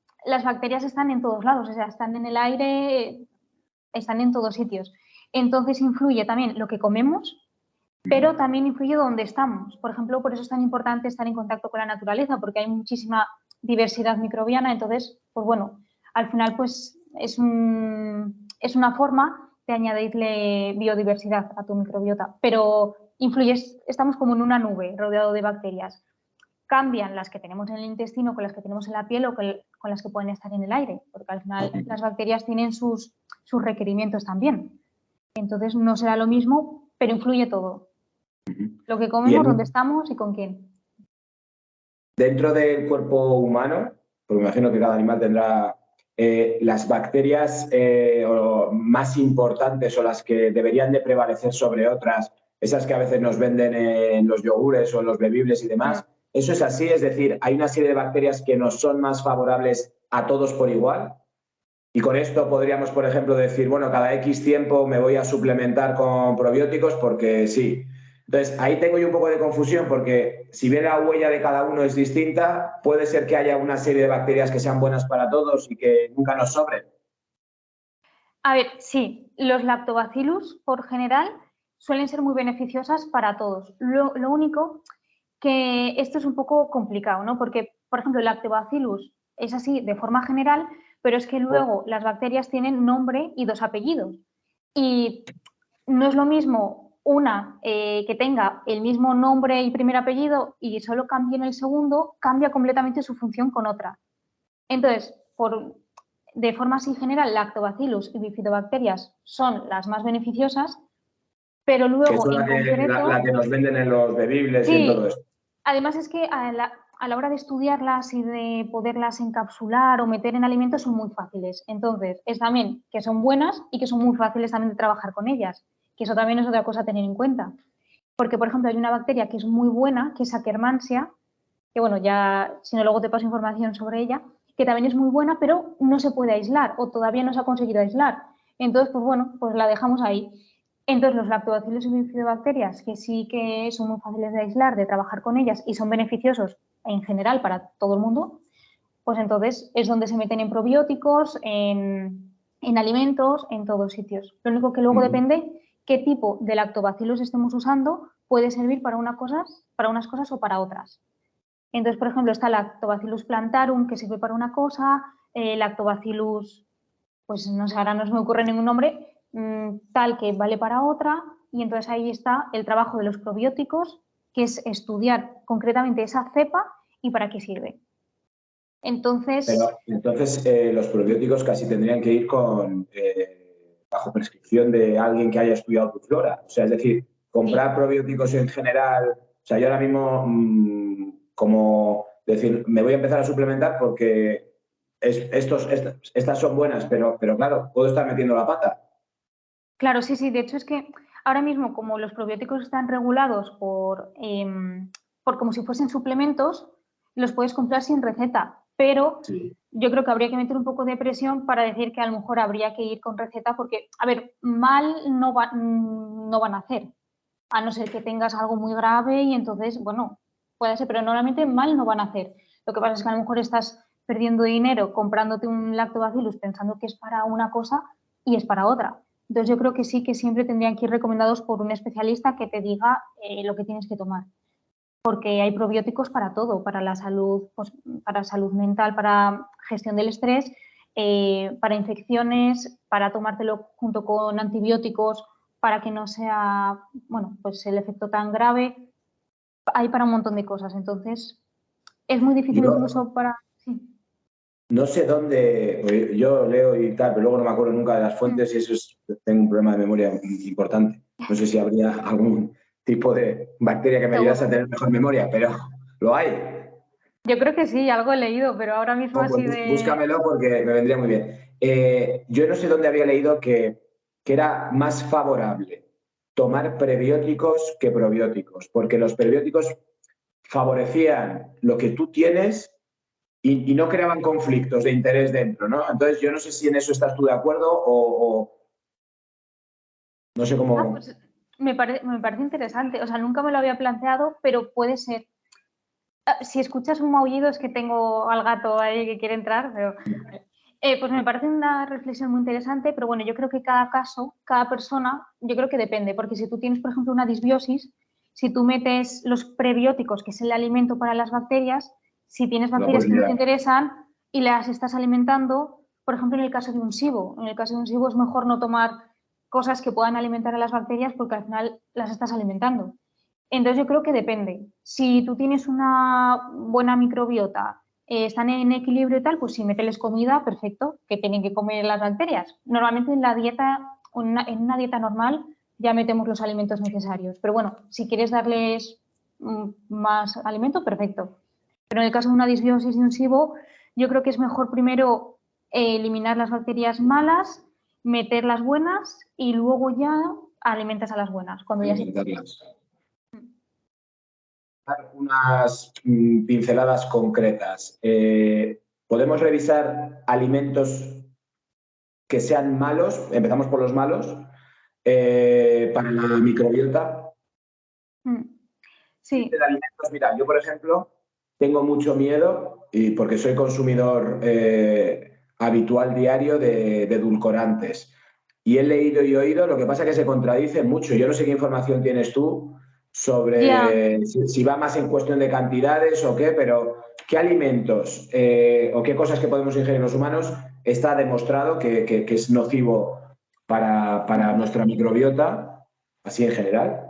bacterias están en todos lados, o sea, están en el aire, están en todos sitios. Entonces influye también lo que comemos, pero también influye dónde estamos. Por ejemplo, por eso es tan importante estar en contacto con la naturaleza, porque hay muchísima diversidad microbiana, entonces, pues bueno, al final pues es una forma de añadirle biodiversidad a tu microbiota, pero estamos como en una nube rodeado de bacterias. Cambian las que tenemos en el intestino con las que tenemos en la piel o con las que pueden estar en el aire, porque al final las bacterias tienen sus requerimientos también. Entonces no será lo mismo, pero influye todo. Lo que comemos, dónde estamos y con quién. Dentro del cuerpo humano, porque me imagino que cada animal tendrá las bacterias más importantes o las que deberían de prevalecer sobre otras, esas que a veces nos venden en los yogures o en los bebibles y demás. ¿Eso es así? Es decir, ¿hay una serie de bacterias que nos son más favorables a todos por igual? Y con esto podríamos, por ejemplo, decir, bueno, cada X tiempo me voy a suplementar con probióticos porque sí. Entonces, ahí tengo yo un poco de confusión porque si bien la huella de cada uno es distinta, puede ser que haya una serie de bacterias que sean buenas para todos y que nunca nos sobren. A ver, sí, los lactobacillus, por general, suelen ser muy beneficiosas para todos. Lo único que esto es un poco complicado, ¿no? Porque, por ejemplo, el lactobacillus es así de forma general, pero es que luego las bacterias tienen nombre y 2 apellidos. Y no es lo mismo una que tenga el mismo nombre y primer apellido y solo cambie en el segundo, cambia completamente su función con otra. Entonces, de forma así general, lactobacillus y bifidobacterias son las más beneficiosas, pero Que es luego la en concreto, la que nos venden en los bebibles y en todo sí, esto. además es que a la hora de estudiarlas y de poderlas encapsular o meter en alimentos son muy fáciles. Entonces, es también que son buenas y que son muy fáciles también de trabajar con ellas, que eso también es otra cosa a tener en cuenta. Porque, por ejemplo, hay una bacteria que es muy buena, que es Akkermansia, que bueno, ya, si no, luego te paso información sobre ella, que también es muy buena, pero no se puede aislar o todavía no se ha conseguido aislar. Entonces, pues bueno, pues la dejamos ahí. Entonces, los lactobacillus y bifidobacterias, que sí que son muy fáciles de aislar, de trabajar con ellas y son beneficiosos en general para todo el mundo, pues entonces es donde se meten en probióticos, en alimentos, en todos sitios. Lo único que luego depende qué tipo de lactobacillus estemos usando, puede servir para unas cosas o para otras. Entonces, por ejemplo, está Lactobacillus plantarum, que sirve para una cosa, Lactobacillus, pues no sé, ahora no se me ocurre ningún nombre, tal que vale para otra, y entonces ahí está el trabajo de los probióticos, que es estudiar concretamente esa cepa y para qué sirve. Entonces, Pero entonces los probióticos casi tendrían que ir con bajo prescripción de alguien que haya estudiado tu flora. O sea, es decir, comprar sí, probióticos en general. O sea, yo ahora mismo, como decir, me voy a empezar a suplementar porque estas son buenas, pero claro, puedo estar metiendo la pata. claro, sí, sí. De hecho, es que ahora mismo, como los probióticos están regulados por como si fuesen suplementos, los puedes comprar sin receta. Pero Sí. yo creo que habría que meter un poco de presión para decir que a lo mejor habría que ir con receta, porque, a ver, mal no van a hacer, a no ser que tengas algo muy grave y entonces, bueno, puede ser, pero normalmente mal no van a hacer. Lo que pasa es que a lo mejor estás perdiendo dinero comprándote un lactobacillus pensando que es para una cosa y es para otra. Entonces yo creo que sí que siempre tendrían que ir recomendados por un especialista que te diga lo que tienes que tomar. Porque hay probióticos para todo, para la salud, pues, para salud mental, para gestión del estrés, para infecciones, para tomártelo junto con antibióticos, para que no sea, bueno, pues el efecto tan grave. Hay para un montón de cosas. Entonces, es muy difícil Yo incluso para... Sí. no sé dónde, pues yo leo y tal, pero luego no me acuerdo nunca de las fuentes y eso es, tengo un problema de memoria importante. No sé si habría algún tipo de bacteria que me ayudase a Seguro. tener mejor memoria, pero lo hay. Yo creo que sí, algo he leído, pero ahora mismo Oh, así pues de... búscamelo porque me vendría muy bien. Yo no sé dónde había leído que era más favorable tomar prebióticos que probióticos, porque los prebióticos favorecían lo que tú tienes y no creaban conflictos de interés dentro, ¿no? Entonces, yo no sé si en eso estás tú de acuerdo o no sé Ah, cómo. pues me parece interesante. O sea, nunca me lo había planteado, pero puede ser. Si escuchas un maullido es que tengo al gato ahí que quiere entrar, pero pues me parece una reflexión muy interesante, pero bueno, yo creo que cada caso, cada persona, yo creo que depende, porque si tú tienes, por ejemplo, una disbiosis, si tú metes los prebióticos, que es el alimento para las bacterias, si tienes Lo bacterias puedes que no te mirar. interesan y las estás alimentando, por ejemplo, en el caso de un SIBO, en el caso de un SIBO es mejor no tomar cosas que puedan alimentar a las bacterias porque al final las estás alimentando. Entonces yo creo que depende. Si tú tienes una buena microbiota, están en equilibrio y tal, pues si mételes comida, perfecto, que tienen que comer las bacterias. Normalmente en la dieta, en una dieta normal, ya metemos los alimentos necesarios. Pero bueno, si quieres darles más alimento, perfecto. Pero en el caso de una disbiosis de un SIBO, yo creo que es mejor primero eliminar las bacterias malas, meter las buenas y luego ya alimentas a las buenas, cuando ya se puede. Alimentarlas. Unas pinceladas concretas. ¿Podemos revisar alimentos que sean malos? Empezamos por los malos. Para la microbiota. Sí, De alimentos, mira, yo por ejemplo tengo mucho miedo y porque soy consumidor habitual diario de edulcorantes y he leído y oído, lo que pasa es que se contradice mucho. Yo no sé qué información tienes tú ya. sobre si va más en cuestión de cantidades o qué, pero ¿qué alimentos o qué cosas que podemos ingerir los humanos está demostrado que es nocivo para nuestra microbiota, así en general?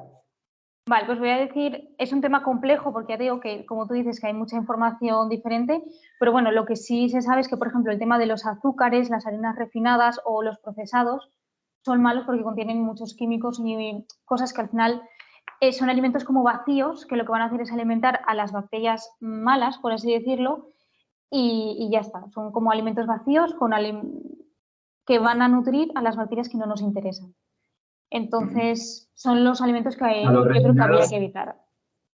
Vale, pues voy a decir, es un tema complejo porque ya digo que, como tú dices, que hay mucha información diferente, pero bueno, lo que sí se sabe es que, por ejemplo, el tema de los azúcares, las harinas refinadas o los procesados son malos porque contienen muchos químicos y cosas que al final son alimentos como vacíos, que lo que van a hacer es alimentar a las bacterias malas, por así decirlo, y ya está. Son como alimentos vacíos que van a nutrir a las bacterias que no nos interesan. Entonces, son los alimentos A los que yo creo que habría refinados, que evitar.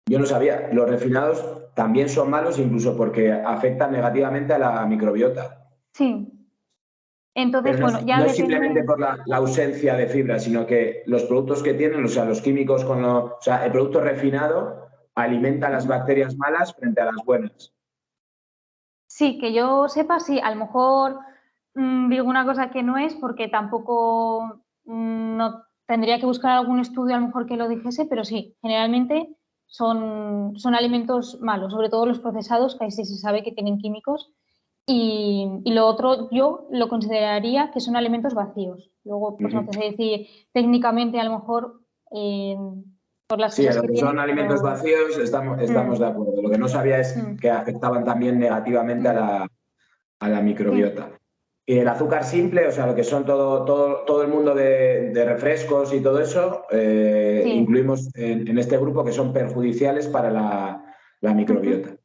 yo no sabía, los refinados también son malos incluso porque afectan negativamente a la microbiota. Sí. Entonces, Pero bueno, ya no es simplemente depende. por la ausencia de fibra, sino que los productos que tienen, o sea, los químicos o sea, el producto refinado alimenta a las bacterias malas frente a las buenas. Sí, que yo sepa, sí, a lo mejor digo una cosa que no es porque tampoco no tendría que buscar algún estudio a lo mejor que lo dijese, pero sí, generalmente son alimentos malos, sobre todo los procesados, que ahí sí se sabe que tienen químicos. Y lo otro yo lo consideraría que son alimentos vacíos. Luego, pues no te sé decir técnicamente a lo mejor eh, por las Sí, en cosas lo que que son tienen, alimentos pero vacíos estamos de acuerdo. Lo que no sabía es mm, que afectaban también negativamente mm, a la sí, microbiota. Y el azúcar simple, o sea, lo que son todo el mundo de refrescos y todo eso, sí. incluimos en este grupo que son perjudiciales para la Ujú. microbiota.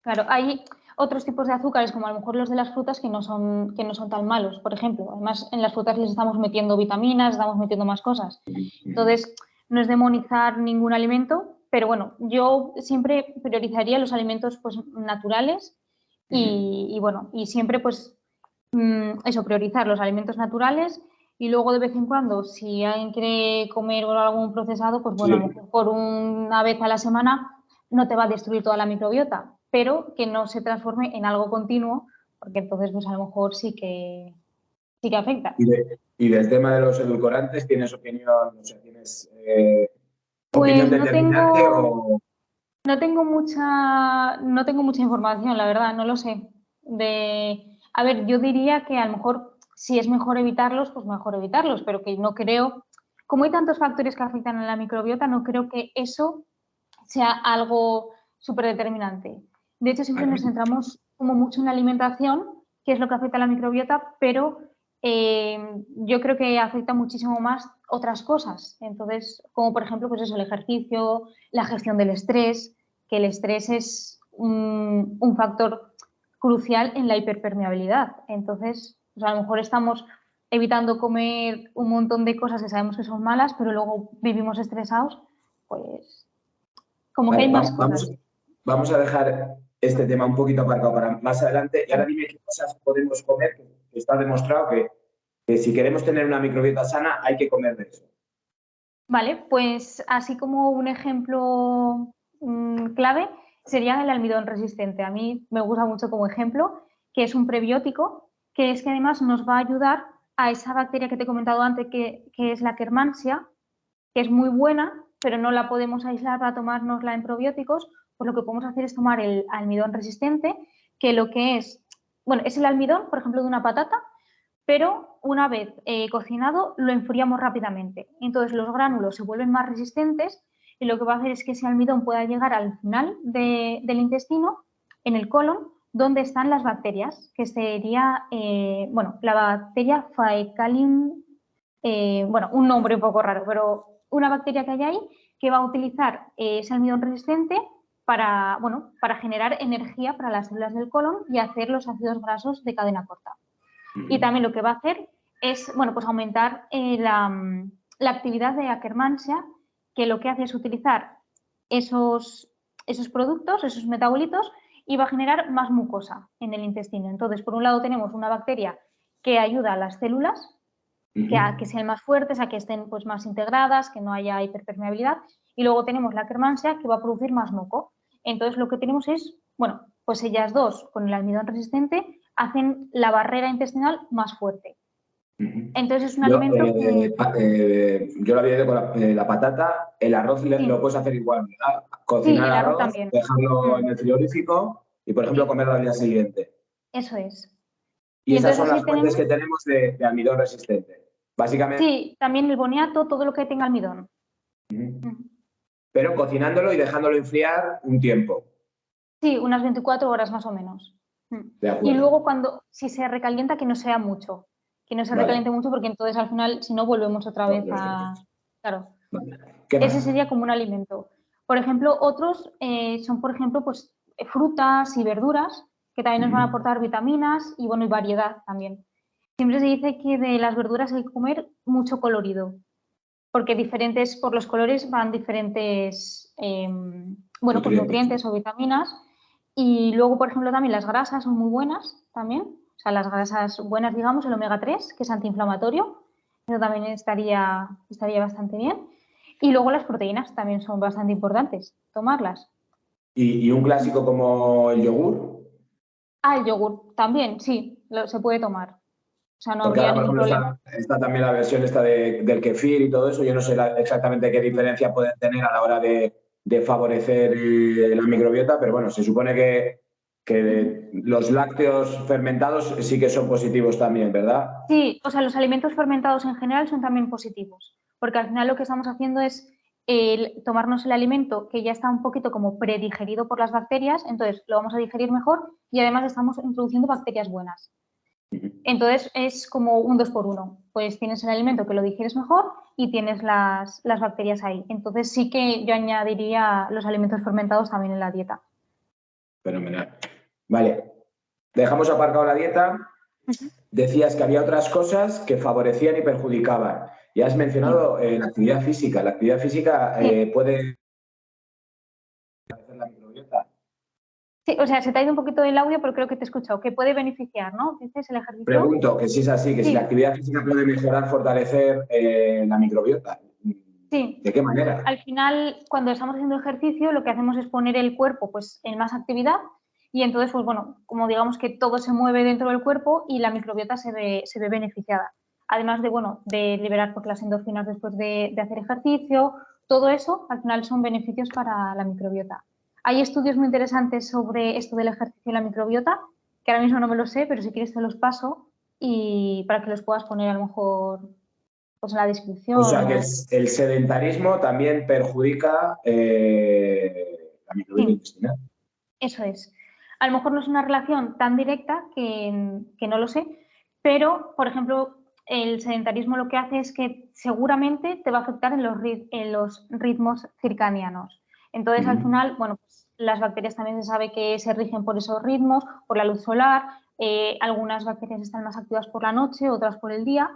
Claro, hay otros tipos de azúcares, como a lo mejor los de las frutas, que no son tan malos, por ejemplo. Además, en las frutas les estamos metiendo vitaminas, estamos metiendo más cosas. Entonces, no es demonizar ningún alimento, pero bueno, yo siempre priorizaría los alimentos pues, naturales y bueno, y siempre pues eso, priorizar los alimentos naturales y luego de vez en cuando, si alguien quiere comer algún procesado, pues bueno, a lo Sí. mejor por una vez a la semana no te va a destruir toda la microbiota, pero que no se transforme en algo continuo, porque entonces pues a lo mejor sí que afecta. Y del tema de los edulcorantes, ¿tienes opinión, o sea, tienes opinión Pues determinante o no tengo mucha información, la verdad, no lo sé. A ver, yo diría que a lo mejor si es mejor evitarlos, pues mejor evitarlos, pero que no creo, como hay tantos factores que afectan a la microbiota, no creo que eso sea algo súper determinante. De hecho, siempre nos centramos como mucho en la alimentación, que es lo que afecta a la microbiota, pero yo creo que afecta muchísimo más otras cosas. Entonces, como por ejemplo, pues eso, el ejercicio, la gestión del estrés, que el estrés es un factor crucial en la hiperpermeabilidad. Entonces, pues a lo mejor estamos evitando comer un montón de cosas que sabemos que son malas, pero luego vivimos estresados, pues como que hay Vale, más cosas. vamos a dejar este tema un poquito aparcado para más adelante y ahora dime qué cosas podemos comer, que está demostrado que si queremos tener una microbiota sana hay que comer de eso. Vale, pues así como un ejemplo clave sería el almidón resistente. A mí me gusta mucho como ejemplo, que es un prebiótico, que es que además nos va a ayudar a esa bacteria que te he comentado antes, que es la Akkermansia, que es muy buena, pero no la podemos aislar para tomárnosla en probióticos, pues lo que podemos hacer es tomar el almidón resistente, que lo que es, bueno, es el almidón, por ejemplo, de una patata, pero una vez cocinado lo enfriamos rápidamente. Entonces los gránulos se vuelven más resistentes y lo que va a hacer es que ese almidón pueda llegar al final del intestino, en el colon, donde están las bacterias, que sería, bueno, la bacteria Faecalium, bueno, un nombre un poco raro, pero una bacteria que hay ahí que va a utilizar ese almidón resistente para, bueno, para generar energía para las células del colon y hacer los ácidos grasos de cadena corta. Y también lo que va a hacer es, bueno, pues aumentar la actividad de Akkermansia, que lo que hace es utilizar esos productos, esos metabolitos, y va a generar más mucosa en el intestino. Entonces, por un lado tenemos una bacteria que ayuda a las células a que sean más fuertes, a que estén pues, más integradas, que no haya hiperpermeabilidad, y luego tenemos la Akkermansia que va a producir más muco. Entonces, lo que tenemos es, bueno, pues ellas dos con el almidón resistente hacen la barrera intestinal más fuerte. Entonces es un Yo, alimento que yo lo había ido con la patata, el arroz lo sí, puedes hacer igual, ¿verdad? sí, Cocinar el arroz arroz, también. dejarlo en Mm, el frigorífico y, por ejemplo, sí, comerlo al día siguiente. eso es. Y Y esas entonces son las así fuentes que tenemos, tenemos de almidón resistente. Básicamente, sí, también el boniato, todo lo que tenga almidón. Mm. pero cocinándolo y dejándolo enfriar un tiempo. Sí, unas 24 horas más o menos. Mm. De Y acuerdo. luego si se recalienta que no sea mucho, que no se Vale. recaliente mucho porque entonces al final, si no, volvemos otra vez a... Claro. Vale. ¿Qué más? Ese sería como un alimento. Por ejemplo, otros son, por ejemplo, pues frutas y verduras que también nos van a aportar vitaminas y, bueno, y variedad también. Siempre se dice que de las verduras hay que comer mucho colorido, porque por los colores van diferentes, bueno, pues nutrientes o vitaminas. Y luego, por ejemplo, también las grasas son muy buenas también. O sea, las grasas buenas, digamos, el omega 3, que es antiinflamatorio, eso también estaría bastante bien. Y luego las proteínas también son bastante importantes, tomarlas. ¿Y un clásico como el yogur? Ah, el yogur también, sí, se puede tomar. O sea, no Porque habría ahora, por ningún ejemplo, problema. está también la versión del kefir y todo eso. Yo no sé exactamente qué diferencia pueden tener a la hora de favorecer la microbiota, pero bueno, se supone que los lácteos fermentados sí que son positivos también, ¿verdad? Sí, o sea, los alimentos fermentados en general son también positivos, porque al final lo que estamos haciendo es tomarnos el alimento que ya está un poquito como predigerido por las bacterias, entonces lo vamos a digerir mejor y además estamos introduciendo bacterias buenas. Entonces es como un 2 por 1. Pues tienes el alimento que lo digieres mejor y tienes las bacterias ahí. Entonces sí que yo añadiría los alimentos fermentados también en la dieta. Fenomenal. Vale, dejamos aparcado la dieta. Decías que había otras cosas que favorecían y perjudicaban. Ya has mencionado la actividad física. La actividad física puede favorecer la microbiota. Sí, o sea, se te ha ido un poquito el audio, pero creo que te he escuchado, que puede beneficiar, ¿no? ¿Dices el ejercicio? Pregunto que si es así, que si la Sí, actividad física puede mejorar, fortalecer la microbiota. sí. ¿De qué manera? Al final, cuando estamos haciendo ejercicio, lo que hacemos es poner el cuerpo pues, en más actividad y entonces, pues bueno, como digamos que todo se mueve dentro del cuerpo y la microbiota se ve beneficiada. Además de, bueno, de liberar pues, las endorfinas después de hacer ejercicio, todo eso al final son beneficios para la microbiota. Hay estudios muy interesantes sobre esto del ejercicio y la microbiota, que ahora mismo no me lo sé, pero si quieres te los paso y para que los puedas poner a lo mejor pues, en la O descripción sea que o... el sedentarismo también perjudica la microbiota Sí, intestinal. eso es. A lo mejor no es una relación tan directa que no lo sé, pero, por ejemplo, el sedentarismo lo que hace es que seguramente te va a afectar en los ritmos circadianos. Entonces, al final, bueno, pues las bacterias también se sabe que se rigen por esos ritmos, por la luz solar. Algunas bacterias están más activas por la noche, otras por el día.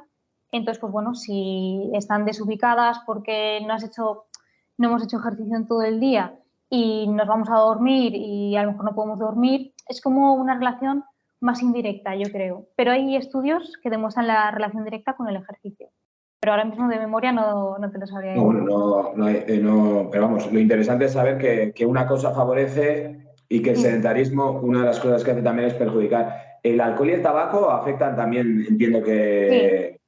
Entonces, pues bueno, si están desubicadas porque no hemos hecho ejercicio en todo el día y nos vamos a dormir y a lo mejor no podemos dormir, es como una relación más indirecta, yo creo. Pero hay estudios que demuestran la relación directa con el ejercicio. Pero ahora mismo de memoria no te lo sabría No, decir. bueno, pero vamos, lo interesante es saber que una cosa favorece y que el Sí, sedentarismo, una de las cosas que hace también es perjudicar. El alcohol y el tabaco afectan también, entiendo sí, que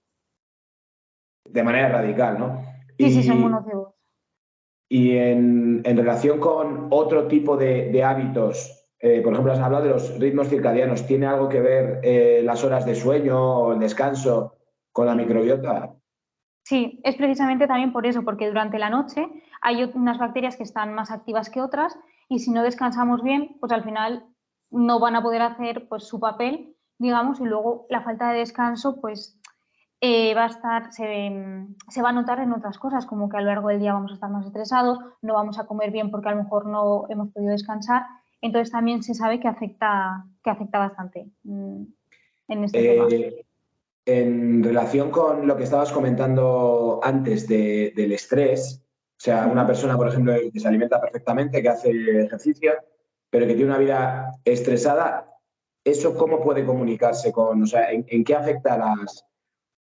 de manera radical, ¿no? sí, sí, son muy Y, nocivos. y en relación con otro tipo de hábitos, por ejemplo, has hablado de los ritmos circadianos, ¿tiene algo que ver las horas de sueño o el descanso con la Sí. microbiota? Sí, es precisamente también por eso, porque durante la noche hay unas bacterias que están más activas que otras y si no descansamos bien, pues al final no van a poder hacer pues, su papel, digamos, y luego la falta de descanso pues va a estar, se va a notar en otras cosas, como que a lo largo del día vamos a estar más estresados, no vamos a comer bien porque a lo mejor no hemos podido descansar, entonces también se sabe que afecta bastante en este tema. Eh, En relación con lo que estabas comentando antes del estrés, o sea, una Ujú. persona, por ejemplo, que se alimenta perfectamente, que hace ejercicio, pero que tiene una vida estresada, ¿eso cómo puede comunicarse con, o sea, en qué afecta Ujú.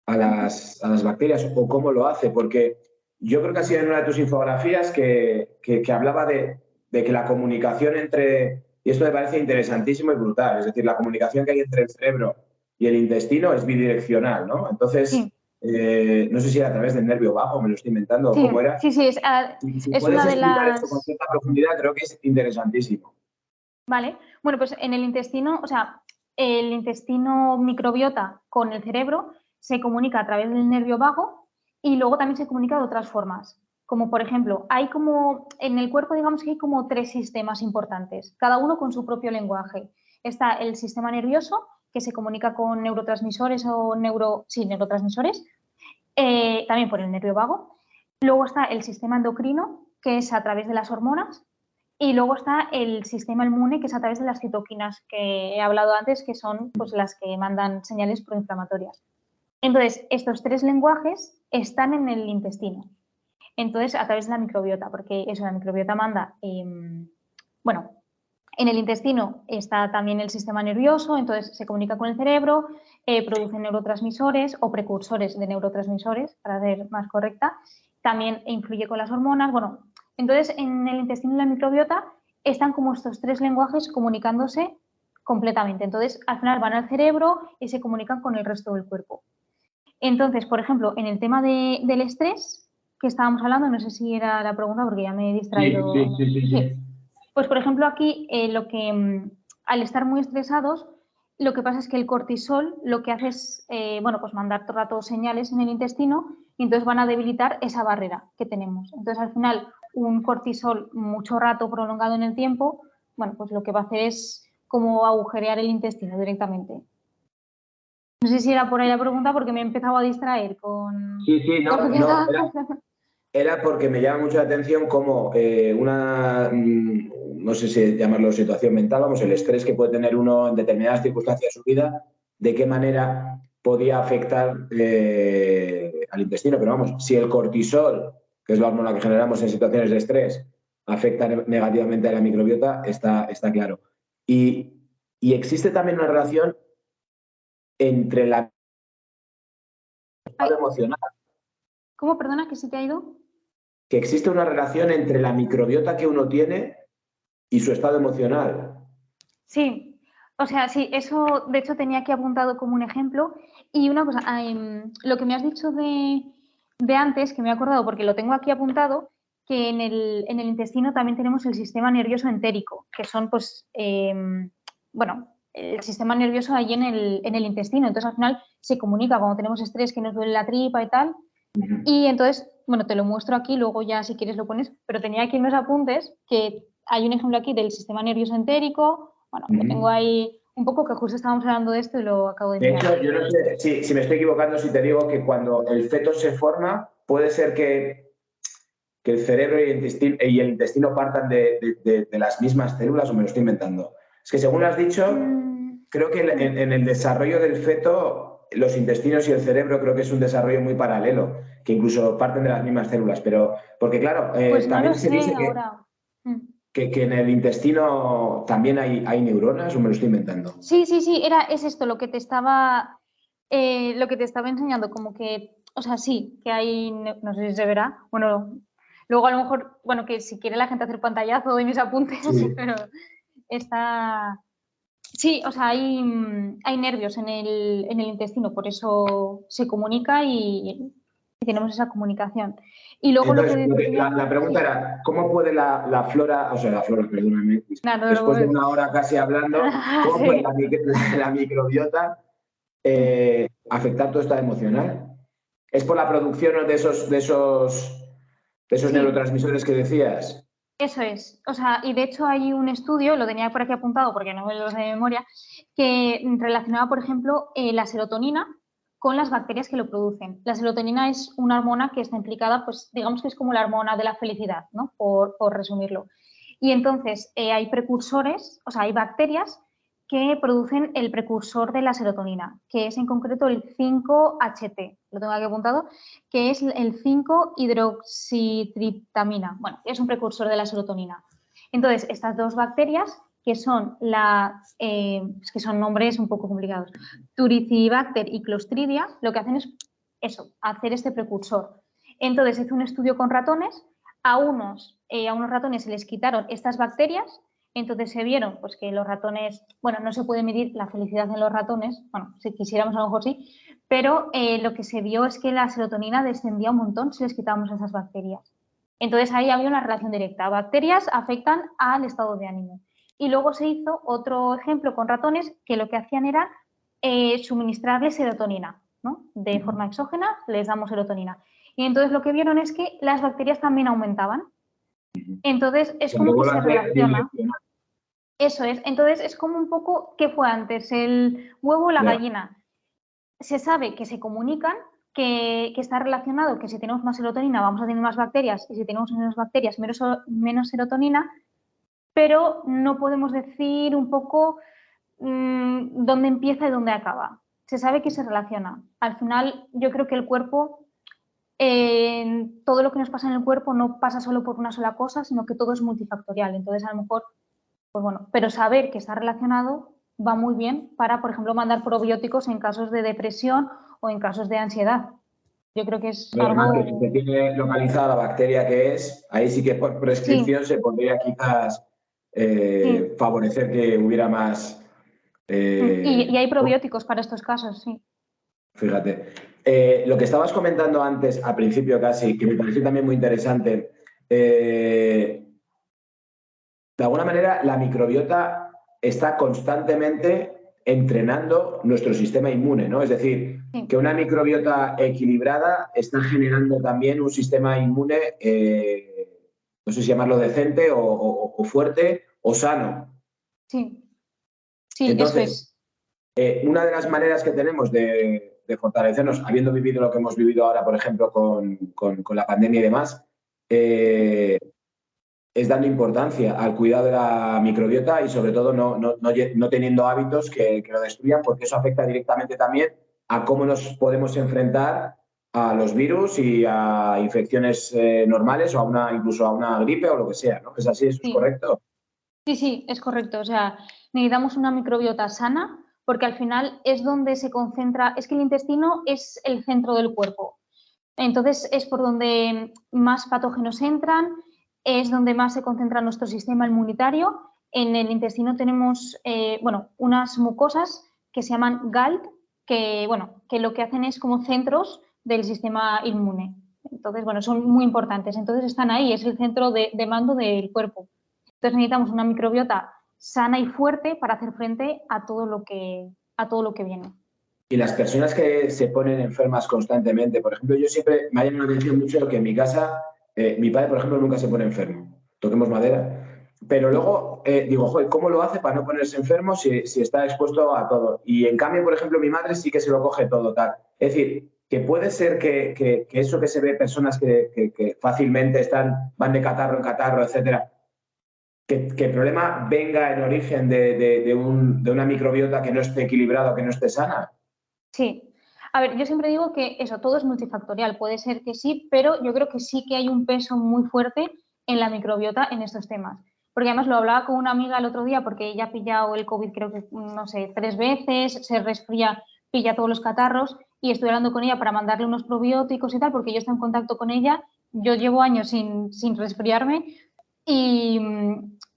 a las bacterias o cómo lo hace? Porque yo creo que ha sido en una de tus infografías que hablaba de que la comunicación entre, y esto me parece interesantísimo y brutal, es decir, la comunicación que hay entre el cerebro y el intestino es bidireccional, ¿no? Entonces, Sí. no sé si era a través del nervio vago, me lo estoy inventando, o cómo Sí, era. sí, sí, Si es puedes una de explicar esto con las... cierta profundidad, creo que es interesantísimo. Vale, bueno, pues en el intestino, o sea, el intestino microbiota con el cerebro se comunica a través del nervio vago y luego también se comunica de otras formas. Como por ejemplo, hay como, en el cuerpo digamos que hay como tres sistemas importantes, cada uno con su propio lenguaje. Está el sistema nervioso, que se comunica con neurotransmisores neurotransmisores, también por el nervio vago. Luego está el sistema endocrino, que es a través de las hormonas. Y luego está el sistema inmune, que es a través de las citoquinas, que he hablado antes, que son pues, las que mandan señales proinflamatorias. Entonces, estos 3 lenguajes están en el intestino. Entonces, a través de la microbiota, porque eso, la microbiota manda, bueno, en el intestino está también el sistema nervioso, entonces se comunica con el cerebro, produce neurotransmisores o precursores de neurotransmisores, para ser más correcta, también influye con las hormonas, bueno, entonces en el intestino y la microbiota están como estos 3 lenguajes comunicándose completamente, entonces al final van al cerebro y se comunican con el resto del cuerpo. Entonces, por ejemplo, en el tema del estrés que estábamos hablando, no sé si era la pregunta porque ya me he distraído. Sí. Pues, por ejemplo, aquí al estar muy estresados, lo que pasa es que el cortisol lo que hace es, bueno, pues mandar todo el rato señales en el intestino y entonces van a debilitar esa barrera que tenemos. Entonces, al final, un cortisol mucho rato prolongado en el tiempo, bueno, pues lo que va a hacer es como agujerear el intestino directamente. No sé si era por ahí la pregunta porque me he empezado a distraer con... Sí, era porque me llama mucho la atención cómo no sé si llamarlo situación mental, vamos, el estrés que puede tener uno en determinadas circunstancias de su vida, de qué manera podía afectar al intestino. Pero vamos, si el cortisol, que es la hormona que generamos en situaciones de estrés, afecta negativamente a la microbiota, está claro. Y existe también una relación entre la estado emocional. ¿Cómo? Perdona, que se te ha ido. Que existe una relación entre la microbiota que uno tiene y su estado emocional. Sí, o sea, sí, eso de hecho tenía aquí apuntado como un ejemplo. Y una cosa, lo que me has dicho de antes, que me he acordado porque lo tengo aquí apuntado, que en el intestino también tenemos el sistema nervioso entérico, que son, pues, bueno, el sistema nervioso ahí en el intestino. Entonces, al final se comunica cuando tenemos estrés, que nos duele la tripa y tal. Y entonces, bueno, te lo muestro aquí, luego ya si quieres lo pones, pero tenía aquí unos apuntes que hay un ejemplo aquí del sistema nervioso entérico. Bueno, lo tengo ahí un poco, que justo estábamos hablando de esto y lo acabo de mirar. De hecho, yo no sé si me estoy equivocando si te digo que cuando el feto se forma, puede ser que el cerebro y el intestino partan de las mismas células, o me lo estoy inventando. Es que según lo has dicho, creo que en el desarrollo del feto, los intestinos y el cerebro creo que es un desarrollo muy paralelo, que incluso parten de las mismas células. Pero, porque claro, pues no también lo se sé dice ahora. que en el intestino también hay neuronas, o me lo estoy inventando. Sí, es esto lo que te estaba enseñando, como que, o sea, sí, que hay, no sé si se verá, bueno, luego a lo mejor, bueno, que si quiere la gente hacer pantallazo de mis apuntes, Sí. pero está, sí, o sea, hay nervios en el intestino, por eso se comunica y tenemos esa comunicación. Y luego Entonces, lo que decía... la pregunta era, ¿cómo puede la flora, perdóname, Nada, después de una hora casi hablando, cómo puede sí. la microbiota afectar todo estado emocional? ¿Es por la producción de esos Sí. neurotransmisores que decías? Eso es. O sea, y de hecho hay un estudio, lo tenía por aquí apuntado porque no me lo sé de memoria, que relacionaba, por ejemplo, la serotonina con las bacterias que lo producen. La serotonina es una hormona que está implicada, pues digamos que es como la hormona de la felicidad, ¿no? Por resumirlo. Y entonces hay precursores, o sea, hay bacterias que producen el precursor de la serotonina, que es en concreto el 5-HT, lo tengo aquí apuntado, que es el 5-hidroxitriptamina. Bueno, es un precursor de la serotonina. Entonces, estas dos bacterias, que son es que son nombres un poco complicados, Turicibacter y Clostridia, lo que hacen es eso, hacer este precursor. Entonces, hizo un estudio con ratones, a unos ratones se les quitaron estas bacterias. Entonces se vieron pues, que los ratones, bueno, no se puede medir la felicidad en los ratones, bueno, si quisiéramos a lo mejor sí, pero lo que se vio es que la serotonina descendía un montón si les quitábamos esas bacterias. Entonces ahí había una relación directa. Bacterias afectan al estado de ánimo. Y luego se hizo otro ejemplo con ratones que lo que hacían era suministrarles serotonina, ¿no? De forma exógena les damos serotonina. Y entonces lo que vieron es que las bacterias también aumentaban. Entonces es como que se relaciona. Eso es. Entonces es como un poco, ¿qué fue antes? ¿El huevo o la Ya. gallina? Se sabe que se comunican, que está relacionado, que si tenemos más serotonina vamos a tener más bacterias y si tenemos menos bacterias, menos serotonina, pero no podemos decir un poco dónde empieza y dónde acaba. Se sabe que se relaciona. Al final, yo creo que el cuerpo, todo lo que nos pasa en el cuerpo no pasa solo por una sola cosa, sino que todo es multifactorial. Entonces, a lo mejor, pues bueno, pero saber que está relacionado va muy bien para, por ejemplo, mandar probióticos en casos de depresión o en casos de ansiedad. Yo creo que es Además, que si se algo... tiene localizada la bacteria que es, ahí sí que por Sí, prescripción se podría quizás sí. favorecer que hubiera más. Y hay Oh, probióticos para estos casos, sí. fíjate. Lo que estabas comentando antes, al principio casi, que me pareció también muy interesante, de alguna manera la microbiota está constantemente entrenando nuestro sistema inmune, ¿no? Es decir, que Sí, una microbiota equilibrada está generando también un sistema inmune, no sé si llamarlo decente o fuerte o sano. sí, sí, eso Entonces, es. una de las maneras que tenemos de fortalecernos, habiendo vivido lo que hemos vivido ahora, por ejemplo, con la pandemia y demás, eh, es dando importancia al cuidado de la microbiota y sobre todo no teniendo hábitos que lo destruyan, porque eso afecta directamente también a cómo nos podemos enfrentar a los virus y a infecciones normales o incluso a una gripe o lo que sea, ¿no? ¿Es así? ¿Eso es Sí. correcto? Sí, sí, es correcto. O sea, necesitamos una microbiota sana porque al final es donde se concentra, es que el intestino es el centro del cuerpo. Entonces es por donde más patógenos entran, es donde más se concentra nuestro sistema inmunitario. En el intestino tenemos, bueno, unas mucosas que se llaman GALT, que, bueno, que lo que hacen es como centros del sistema inmune. Entonces, bueno, son muy importantes. Entonces están ahí, es el centro de mando del cuerpo. Entonces necesitamos una microbiota sana y fuerte para hacer frente a todo lo que viene. Y las personas que se ponen enfermas constantemente, por ejemplo, yo siempre me ha llamado la atención mucho que en mi casa, mi padre, por ejemplo, nunca se pone enfermo. Toquemos madera. Pero luego digo, joder, ¿cómo lo hace para no ponerse enfermo si está expuesto a todo? Y en cambio, por ejemplo, mi madre sí que se lo coge todo, tal. Es decir, que puede ser que eso que se ve, personas que fácilmente van de catarro en catarro, etcétera, que el problema venga en origen de una microbiota que no esté equilibrada o que no esté sana. Sí. A ver, yo siempre digo que eso, todo es multifactorial. Puede ser que sí, pero yo creo que sí que hay un peso muy fuerte en la microbiota en estos temas. Porque además lo hablaba con una amiga el otro día porque ella ha pillado el COVID creo que, no sé, 3 veces, se resfría, pilla todos los catarros y estoy hablando con ella para mandarle unos probióticos y tal, porque yo estoy en contacto con ella. Yo llevo años sin resfriarme y,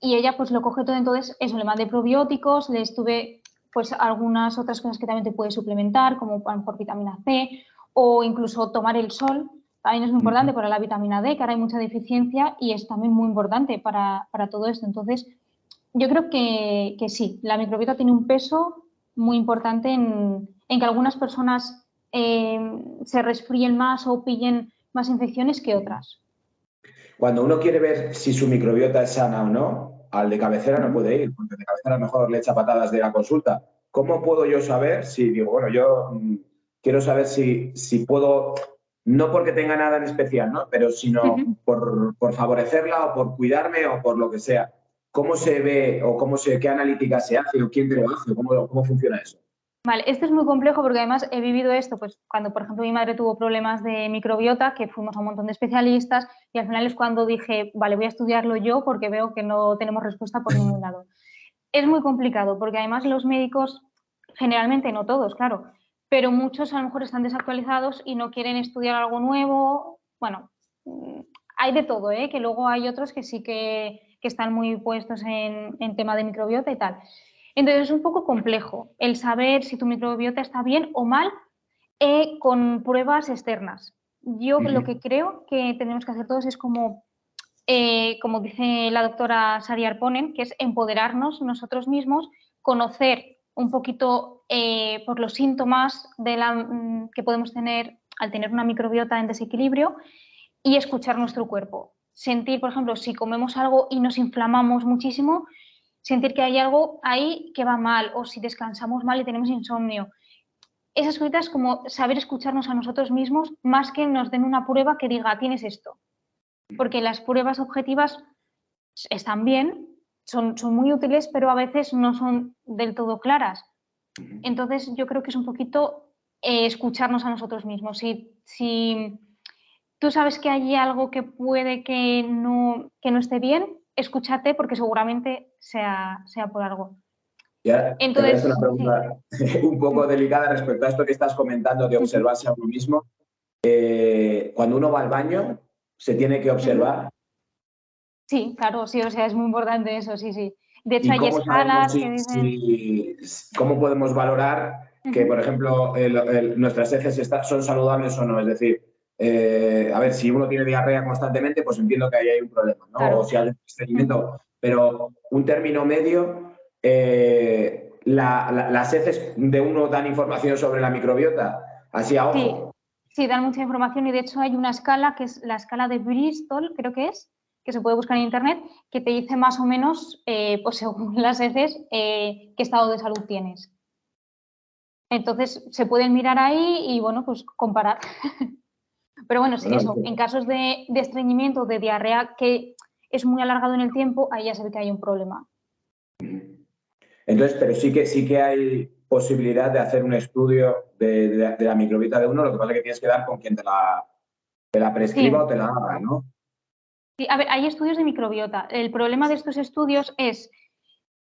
y ella pues lo coge todo, entonces eso, le mandé probióticos, le estuve pues algunas otras cosas que también te puedes suplementar, como a lo mejor vitamina C o incluso tomar el sol, también es muy importante para la vitamina D, que ahora hay mucha deficiencia y es también muy importante para todo esto. Entonces, yo creo que sí, la microbiota tiene un peso muy importante en que algunas personas se resfríen más o pillen más infecciones que otras. Cuando uno quiere ver si su microbiota es sana o no, al de cabecera no Ujú. puede ir, porque el de cabecera a lo mejor le echa patadas de la consulta. ¿Cómo puedo yo saber si, digo, bueno, yo quiero saber si puedo, no porque tenga nada en especial, ¿no? Pero sino Ujú. por favorecerla o por cuidarme o por lo que sea? ¿Cómo se ve o qué analítica se hace o quién te lo hace? ¿Cómo funciona eso? Vale, esto es muy complejo porque además he vivido esto, pues cuando por ejemplo mi madre tuvo problemas de microbiota, que fuimos a un montón de especialistas y al final es cuando dije, vale, voy a estudiarlo yo porque veo que no tenemos respuesta por ningún lado. Es muy complicado porque además los médicos, generalmente no todos, claro, pero muchos a lo mejor están desactualizados y no quieren estudiar algo nuevo. Bueno, hay de todo, ¿eh? Que luego hay otros que sí que están muy puestos en tema de microbiota y tal. Entonces es un poco complejo el saber si tu microbiota está bien o mal con pruebas externas. Yo lo que creo que tenemos que hacer todos es como dice la doctora Sari Arponen, que es empoderarnos nosotros mismos, conocer un poquito por los síntomas que podemos tener al tener una microbiota en desequilibrio y escuchar nuestro cuerpo. Sentir, por ejemplo, si comemos algo y nos inflamamos muchísimo, sentir que hay algo ahí que va mal o si descansamos mal y tenemos insomnio. Esas cositas como saber escucharnos a nosotros mismos más que nos den una prueba que diga, tienes esto. Porque las pruebas objetivas están bien, son muy útiles, pero a veces no son del todo claras. Entonces yo creo que es un poquito escucharnos a nosotros mismos. Si tú sabes que hay algo que puede que no esté bien, escúchate porque seguramente sea por algo. Ya te voy a hacer Entonces, una pregunta un poco delicada respecto a esto que estás comentando de observarse a uno mismo. Cuando uno va al baño, ¿se tiene que observar? Sí, claro, sí, o sea, es muy importante eso, sí, sí. De hecho, ¿Y hay cómo sabemos escalas que dicen... cómo podemos valorar que, por ejemplo, nuestras heces son saludables o no? Es decir, a ver, si uno tiene diarrea constantemente, pues entiendo que ahí hay un problema, ¿no? Claro. O si hay un estreñimiento. Pero un término medio, las heces de uno dan información sobre la microbiota, así a Sí, ojo. sí, dan mucha información y de hecho hay una escala que es la escala de Bristol, creo que se puede buscar en internet, que te dice más o menos, pues según las heces, qué estado de salud tienes. Entonces se pueden mirar ahí y bueno, pues comparar. Pero bueno, sí, Bueno, eso, en casos de estreñimiento, de diarrea que es muy alargado en el tiempo, ahí ya se ve que hay un problema. entonces, pero sí que hay posibilidad de hacer un estudio de la microbiota de uno, lo que pasa es que tienes que dar con quien te la prescriba o Sí, te la haga, ¿no? sí, a ver, hay estudios de microbiota. El problema de estos estudios es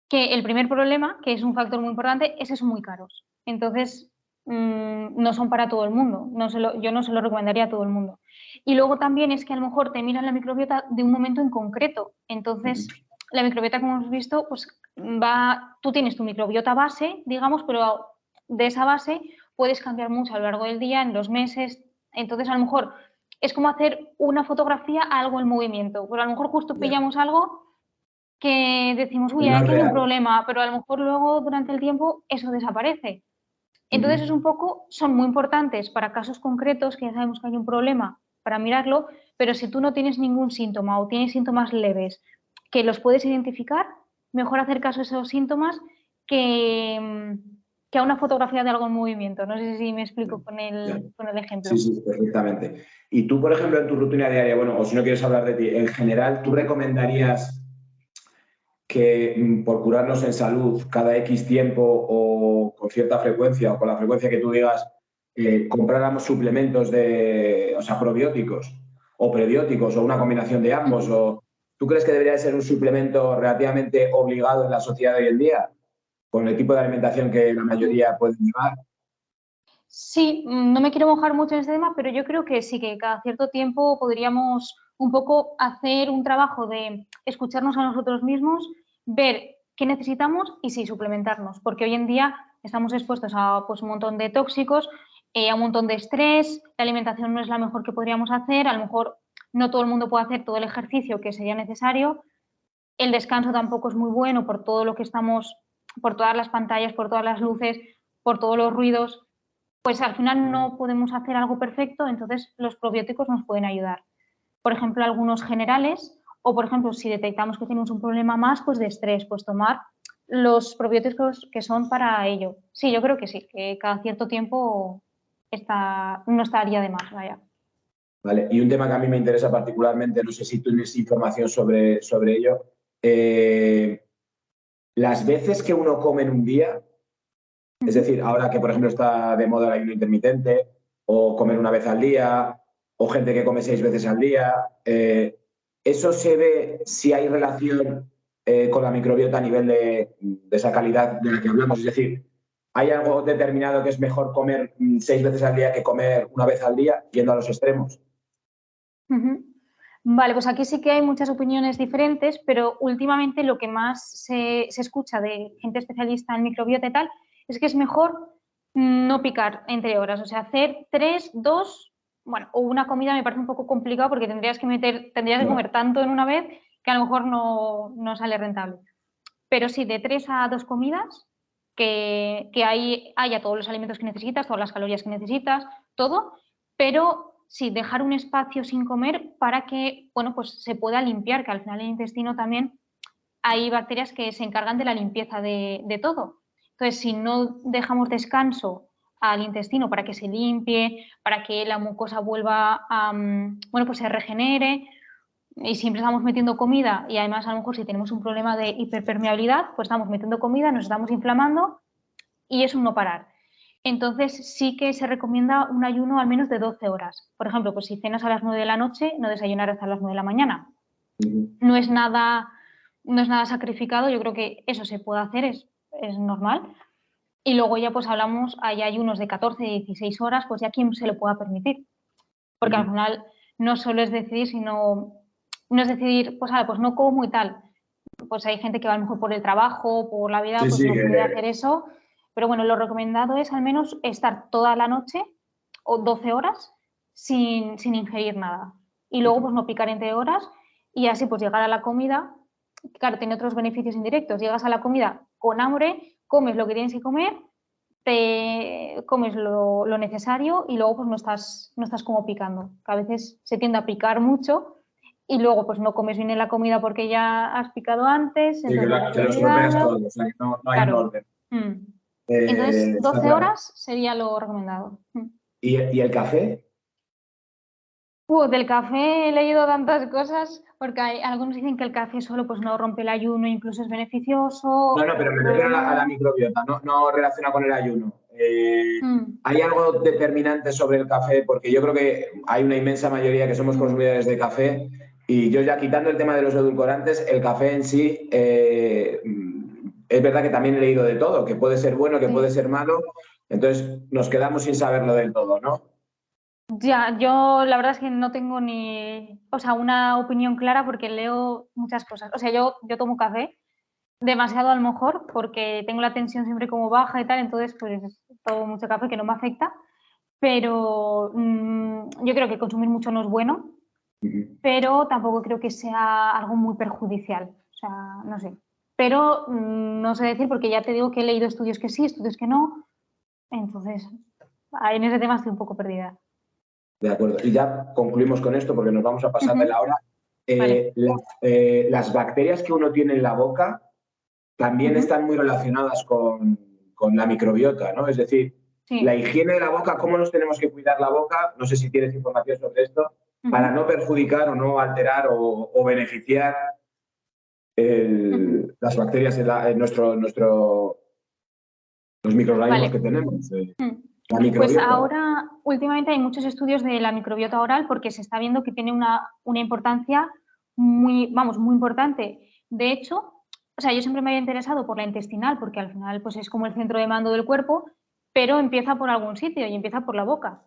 que el primer problema, que es un factor muy importante, es que son muy caros. Entonces, no son para todo el mundo. Yo no se lo recomendaría a todo el mundo. Y luego también es que a lo mejor te miran la microbiota de un momento en concreto. Entonces, la microbiota, como hemos visto, pues tú tienes tu microbiota base, digamos, pero de esa base puedes cambiar mucho a lo largo del día, en los meses. Entonces, a lo mejor es como hacer una fotografía a algo en movimiento. Pues a lo mejor justo Ya. pillamos algo que decimos, uy, No es aquí hay un real. problema, pero a lo mejor luego durante el tiempo eso desaparece. Entonces es Ujú. un poco, son muy importantes para casos concretos que ya sabemos que hay un problema para mirarlo, pero si tú no tienes ningún síntoma o tienes síntomas leves que los puedes identificar, mejor hacer caso a esos síntomas que, que a una fotografía de algo en movimiento. No sé si me explico con Ya. el Sí, ejemplo. sí, perfectamente. Y tú, por ejemplo, en tu rutina diaria, bueno, o si no quieres hablar de ti, en general, ¿tú recomendarías que por curarnos en salud cada X tiempo o con cierta frecuencia o con la frecuencia que tú digas, compráramos suplementos o sea, probióticos o prebióticos o una combinación de ambos? O, ¿tú crees que debería ser un suplemento relativamente obligado en la sociedad de hoy en día con el tipo de alimentación que la mayoría puede llevar? Sí, no me quiero mojar mucho en este tema, pero yo creo que sí, que cada cierto tiempo podríamos un poco hacer un trabajo de escucharnos a nosotros mismos, ver qué necesitamos y sí, suplementarnos, porque hoy en día estamos expuestos a pues, un montón de tóxicos, a un montón de estrés, la alimentación no es la mejor que podríamos hacer, a lo mejor no todo el mundo puede hacer todo el ejercicio que sería necesario, el descanso tampoco es muy bueno por todo lo que estamos, por todas las pantallas, por todas las luces, por todos los ruidos, pues al final no podemos hacer algo perfecto, entonces los probióticos nos pueden ayudar. Por ejemplo, algunos generales, o por ejemplo, si detectamos que tenemos un problema más, pues de estrés, pues tomar los probióticos que son para ello. Sí, yo creo que sí, que cada cierto tiempo no estaría de más, vaya. ¿Vale? Y un tema que a mí me interesa particularmente, no sé si tú tienes información sobre ello, eh, las veces que uno come en un día, es decir, ahora que por ejemplo está de moda el ayuno intermitente, o comer una vez al día, o gente que come 6 veces al día, ¿eso se ve si hay relación con la microbiota a nivel de esa calidad de la que hablamos? Es decir, ¿hay algo determinado que es mejor comer 6 veces al día que comer una vez al día, yendo a los extremos? Ujú. Vale, pues aquí sí que hay muchas opiniones diferentes, pero últimamente lo que más se escucha de gente especialista en microbiota y tal es que es mejor no picar entre horas, o sea, hacer 3, 2, bueno, o una comida me parece un poco complicado porque tendrías que No. comer tanto en una vez que a lo mejor no sale rentable. Pero sí, de 3 a 2 comidas, que haya todos los alimentos que necesitas, todas las calorías que necesitas, todo, pero sí, dejar un espacio sin comer para que, bueno, pues se pueda limpiar, que al final el intestino también hay bacterias que se encargan de la limpieza de todo. Entonces, si no dejamos descanso al intestino para que se limpie, para que la mucosa vuelva a, bueno, pues se regenere, y siempre estamos metiendo comida y además a lo mejor si tenemos un problema de hiperpermeabilidad, pues estamos metiendo comida, nos estamos inflamando y es un no parar. Entonces sí que se recomienda un ayuno al menos de 12 horas. Por ejemplo, pues si cenas a las 9 de la noche, no desayunar hasta las 9 de la mañana. No es nada sacrificado, yo creo que eso se puede hacer, es normal. Y luego ya pues hablamos, hay ayunos de 14, 16 horas, pues ya quien se lo pueda permitir. Porque al final no solo es decidir, sino no es decidir, pues, pues no como y tal. Pues hay gente que va a lo mejor por el trabajo, por la vida, pues no puede hacer eso. Pero bueno, lo recomendado es al menos estar toda la noche o 12 horas sin ingerir nada. Y luego pues no picar entre horas y así pues llegar a la comida. Claro, tiene otros beneficios indirectos. Llegas a la comida con hambre, comes lo que tienes que comer, te comes lo necesario y luego pues no estás como picando. Que a veces se tiende a picar mucho y luego pues no comes bien en la comida porque ya has picado antes. Sí, que lo estropeas todo, o sea, que no hay un orden. Entonces, 12 horas sería lo recomendado. ¿Y el café? Del café he leído tantas cosas, porque algunos dicen que el café solo pues no rompe el ayuno, incluso es beneficioso. No, pero me refiero a la microbiota, no relaciona con el ayuno. ¿Hay algo determinante sobre el café? Porque yo creo que hay una inmensa mayoría que somos consumidores de café y yo ya quitando el tema de los edulcorantes, el café en sí, es verdad que también he leído de todo, que puede ser bueno, que puede ser malo, entonces nos quedamos sin saberlo del todo, ¿no? Ya, yo la verdad es que no tengo una opinión clara porque leo muchas cosas. O sea, yo tomo café, demasiado a lo mejor, porque tengo la tensión siempre como baja y tal, entonces pues tomo mucho café que no me afecta, pero yo creo que consumir mucho no es bueno, pero tampoco creo que sea algo muy perjudicial, o sea, no sé. Pero no sé decir porque ya te digo que he leído estudios que sí, estudios que no, entonces en ese tema estoy un poco perdida. De acuerdo. Y ya concluimos con esto porque nos vamos a pasar de la hora. Vale. Las bacterias que uno tiene en la boca también están muy relacionadas con la microbiota, ¿no? Es decir, la higiene de la boca, ¿cómo nos tenemos que cuidar la boca? No sé si tienes información sobre esto, para no perjudicar o no alterar o beneficiar las bacterias en los microorganismos que tenemos. Pues ahora, últimamente hay muchos estudios de la microbiota oral porque se está viendo que tiene una importancia muy importante. De hecho, o sea, yo siempre me había interesado por la intestinal porque al final pues es como el centro de mando del cuerpo, pero empieza por algún sitio y empieza por la boca.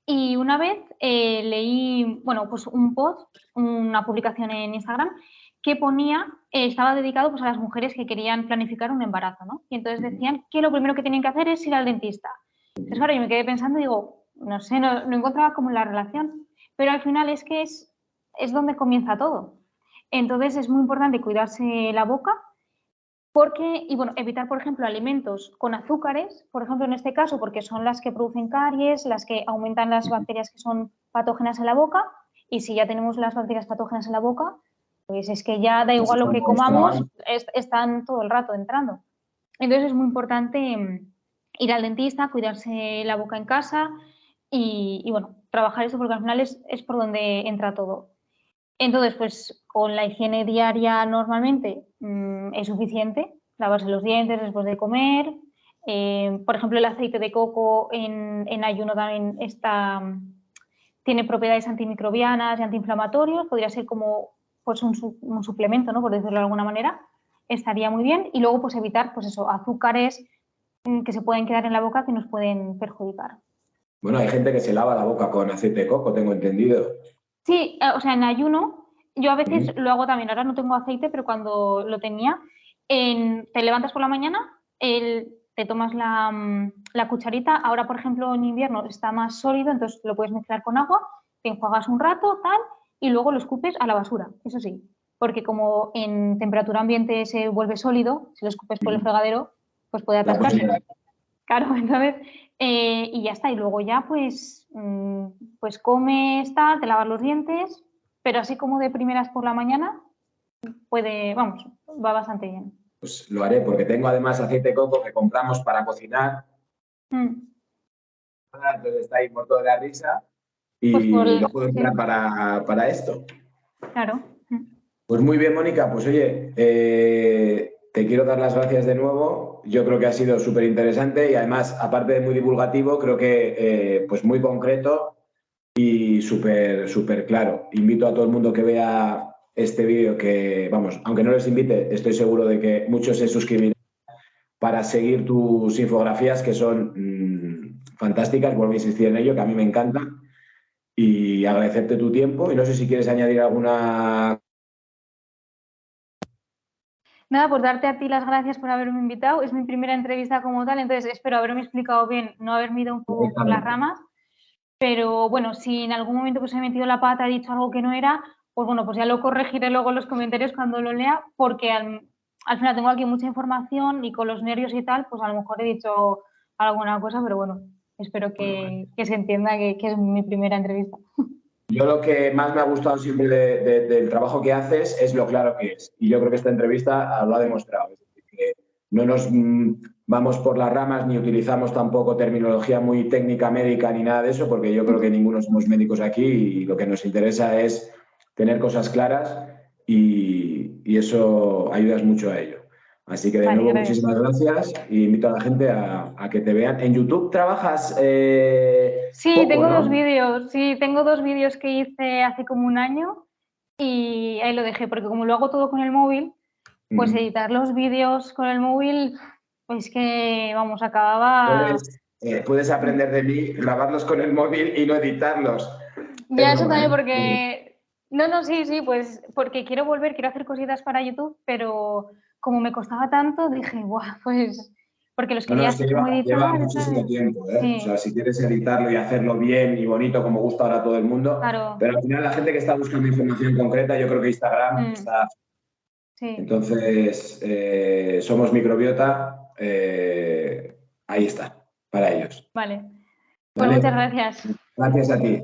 Y una vez leí, bueno, pues un post, una publicación en Instagram que ponía, estaba dedicado pues a las mujeres que querían planificar un embarazo, ¿no? Y entonces decían que lo primero que tienen que hacer es ir al dentista. Entonces, claro, yo me quedé pensando y digo, no sé, no encontraba como la relación, pero al final es que es donde comienza todo. Entonces es muy importante cuidarse la boca porque, y bueno, evitar, por ejemplo, alimentos con azúcares, por ejemplo, en este caso, porque son las que producen caries, las que aumentan las bacterias que son patógenas en la boca, y si ya tenemos las bacterias patógenas en la boca, pues es que ya da igual lo que comamos, están todo el rato entrando. Entonces es muy importante ir al dentista, cuidarse la boca en casa y bueno, trabajar eso porque al final es por donde entra todo. Entonces, pues con la higiene diaria normalmente es suficiente, lavarse los dientes después de comer. Por ejemplo, el aceite de coco en ayuno también tiene propiedades antimicrobianas y antiinflamatorios. Podría ser como pues, un suplemento, ¿no? Por decirlo de alguna manera. Estaría muy bien. Y luego, pues evitar pues eso, azúcares que se pueden quedar en la boca que nos pueden perjudicar. Bueno, hay gente que se lava la boca con aceite de coco, tengo entendido. Sí, o sea, en ayuno, yo a veces lo hago también, ahora no tengo aceite, pero cuando lo tenía, te levantas por la mañana, te tomas la cucharita, ahora por ejemplo en invierno está más sólido, entonces lo puedes mezclar con agua, te enjuagas un rato, tal, y luego lo escupes a la basura, eso sí, porque como en temperatura ambiente se vuelve sólido, si lo escupes por el fregadero, pues puede atascarse. Claro, entonces, y ya está. Y luego ya, pues comes, tal, te lavas los dientes, pero así como de primeras por la mañana, vamos, va bastante bien. Pues lo haré, porque tengo además aceite de coco que compramos para cocinar. Entonces está ahí muerto de la risa Pues y lo puedo sí, usar para esto. claro. Pues muy bien, Mónica. Pues oye, te quiero dar las gracias de nuevo. Yo creo que ha sido súper interesante y además, aparte de muy divulgativo, creo que pues muy concreto y súper claro. Invito a todo el mundo que vea este vídeo que, vamos, aunque no les invite, estoy seguro de que muchos se suscribirán para seguir tus infografías que son fantásticas. Vuelvo a insistir en ello, que a mí me encanta. Y agradecerte tu tiempo. Y no sé si quieres añadir alguna. Nada, pues darte a ti las gracias por haberme invitado. Es mi primera entrevista como tal, entonces espero haberme explicado bien, no haberme ido un poco por las ramas. Pero bueno, si en algún momento pues he metido la pata, he dicho algo que no era, pues bueno, pues ya lo corregiré luego en los comentarios cuando lo lea, porque al final tengo aquí mucha información y con los nervios y tal, pues a lo mejor he dicho alguna cosa, pero bueno, espero que se entienda que es mi primera entrevista. Yo lo que más me ha gustado siempre del trabajo que haces es lo claro que es. Y yo creo que esta entrevista lo ha demostrado. Es decir, que no nos vamos por las ramas ni utilizamos tampoco terminología muy técnica médica ni nada de eso, porque yo creo que ninguno somos médicos aquí y lo que nos interesa es tener cosas claras y eso ayudas mucho a ello. Así que de nuevo, Gracias. muchísimas gracias y invito a la gente a que te vean. En YouTube trabajas sí, poco, tengo ¿no? dos vídeos que hice hace como un año y ahí lo dejé, porque como lo hago todo con el móvil, pues editar los vídeos con el móvil, pues que, vamos, acababa... Puedes aprender de mí, grabarlos con el móvil y no editarlos. Ya, eso también porque... No, sí, pues porque quiero hacer cositas para YouTube, pero como me costaba tanto, dije, buah, pues... Porque los quería Es que así como lleva editar, muchísimo tiempo, ¿eh? Sí. O sea, si quieres editarlo y hacerlo bien y bonito como gusta ahora todo el mundo, Claro. pero al final la gente que está buscando información concreta, yo creo que Instagram está... Sí. Entonces, somos microbiota, ahí está, para ellos. Vale. Pues ¿Vale? muchas gracias. Gracias a ti.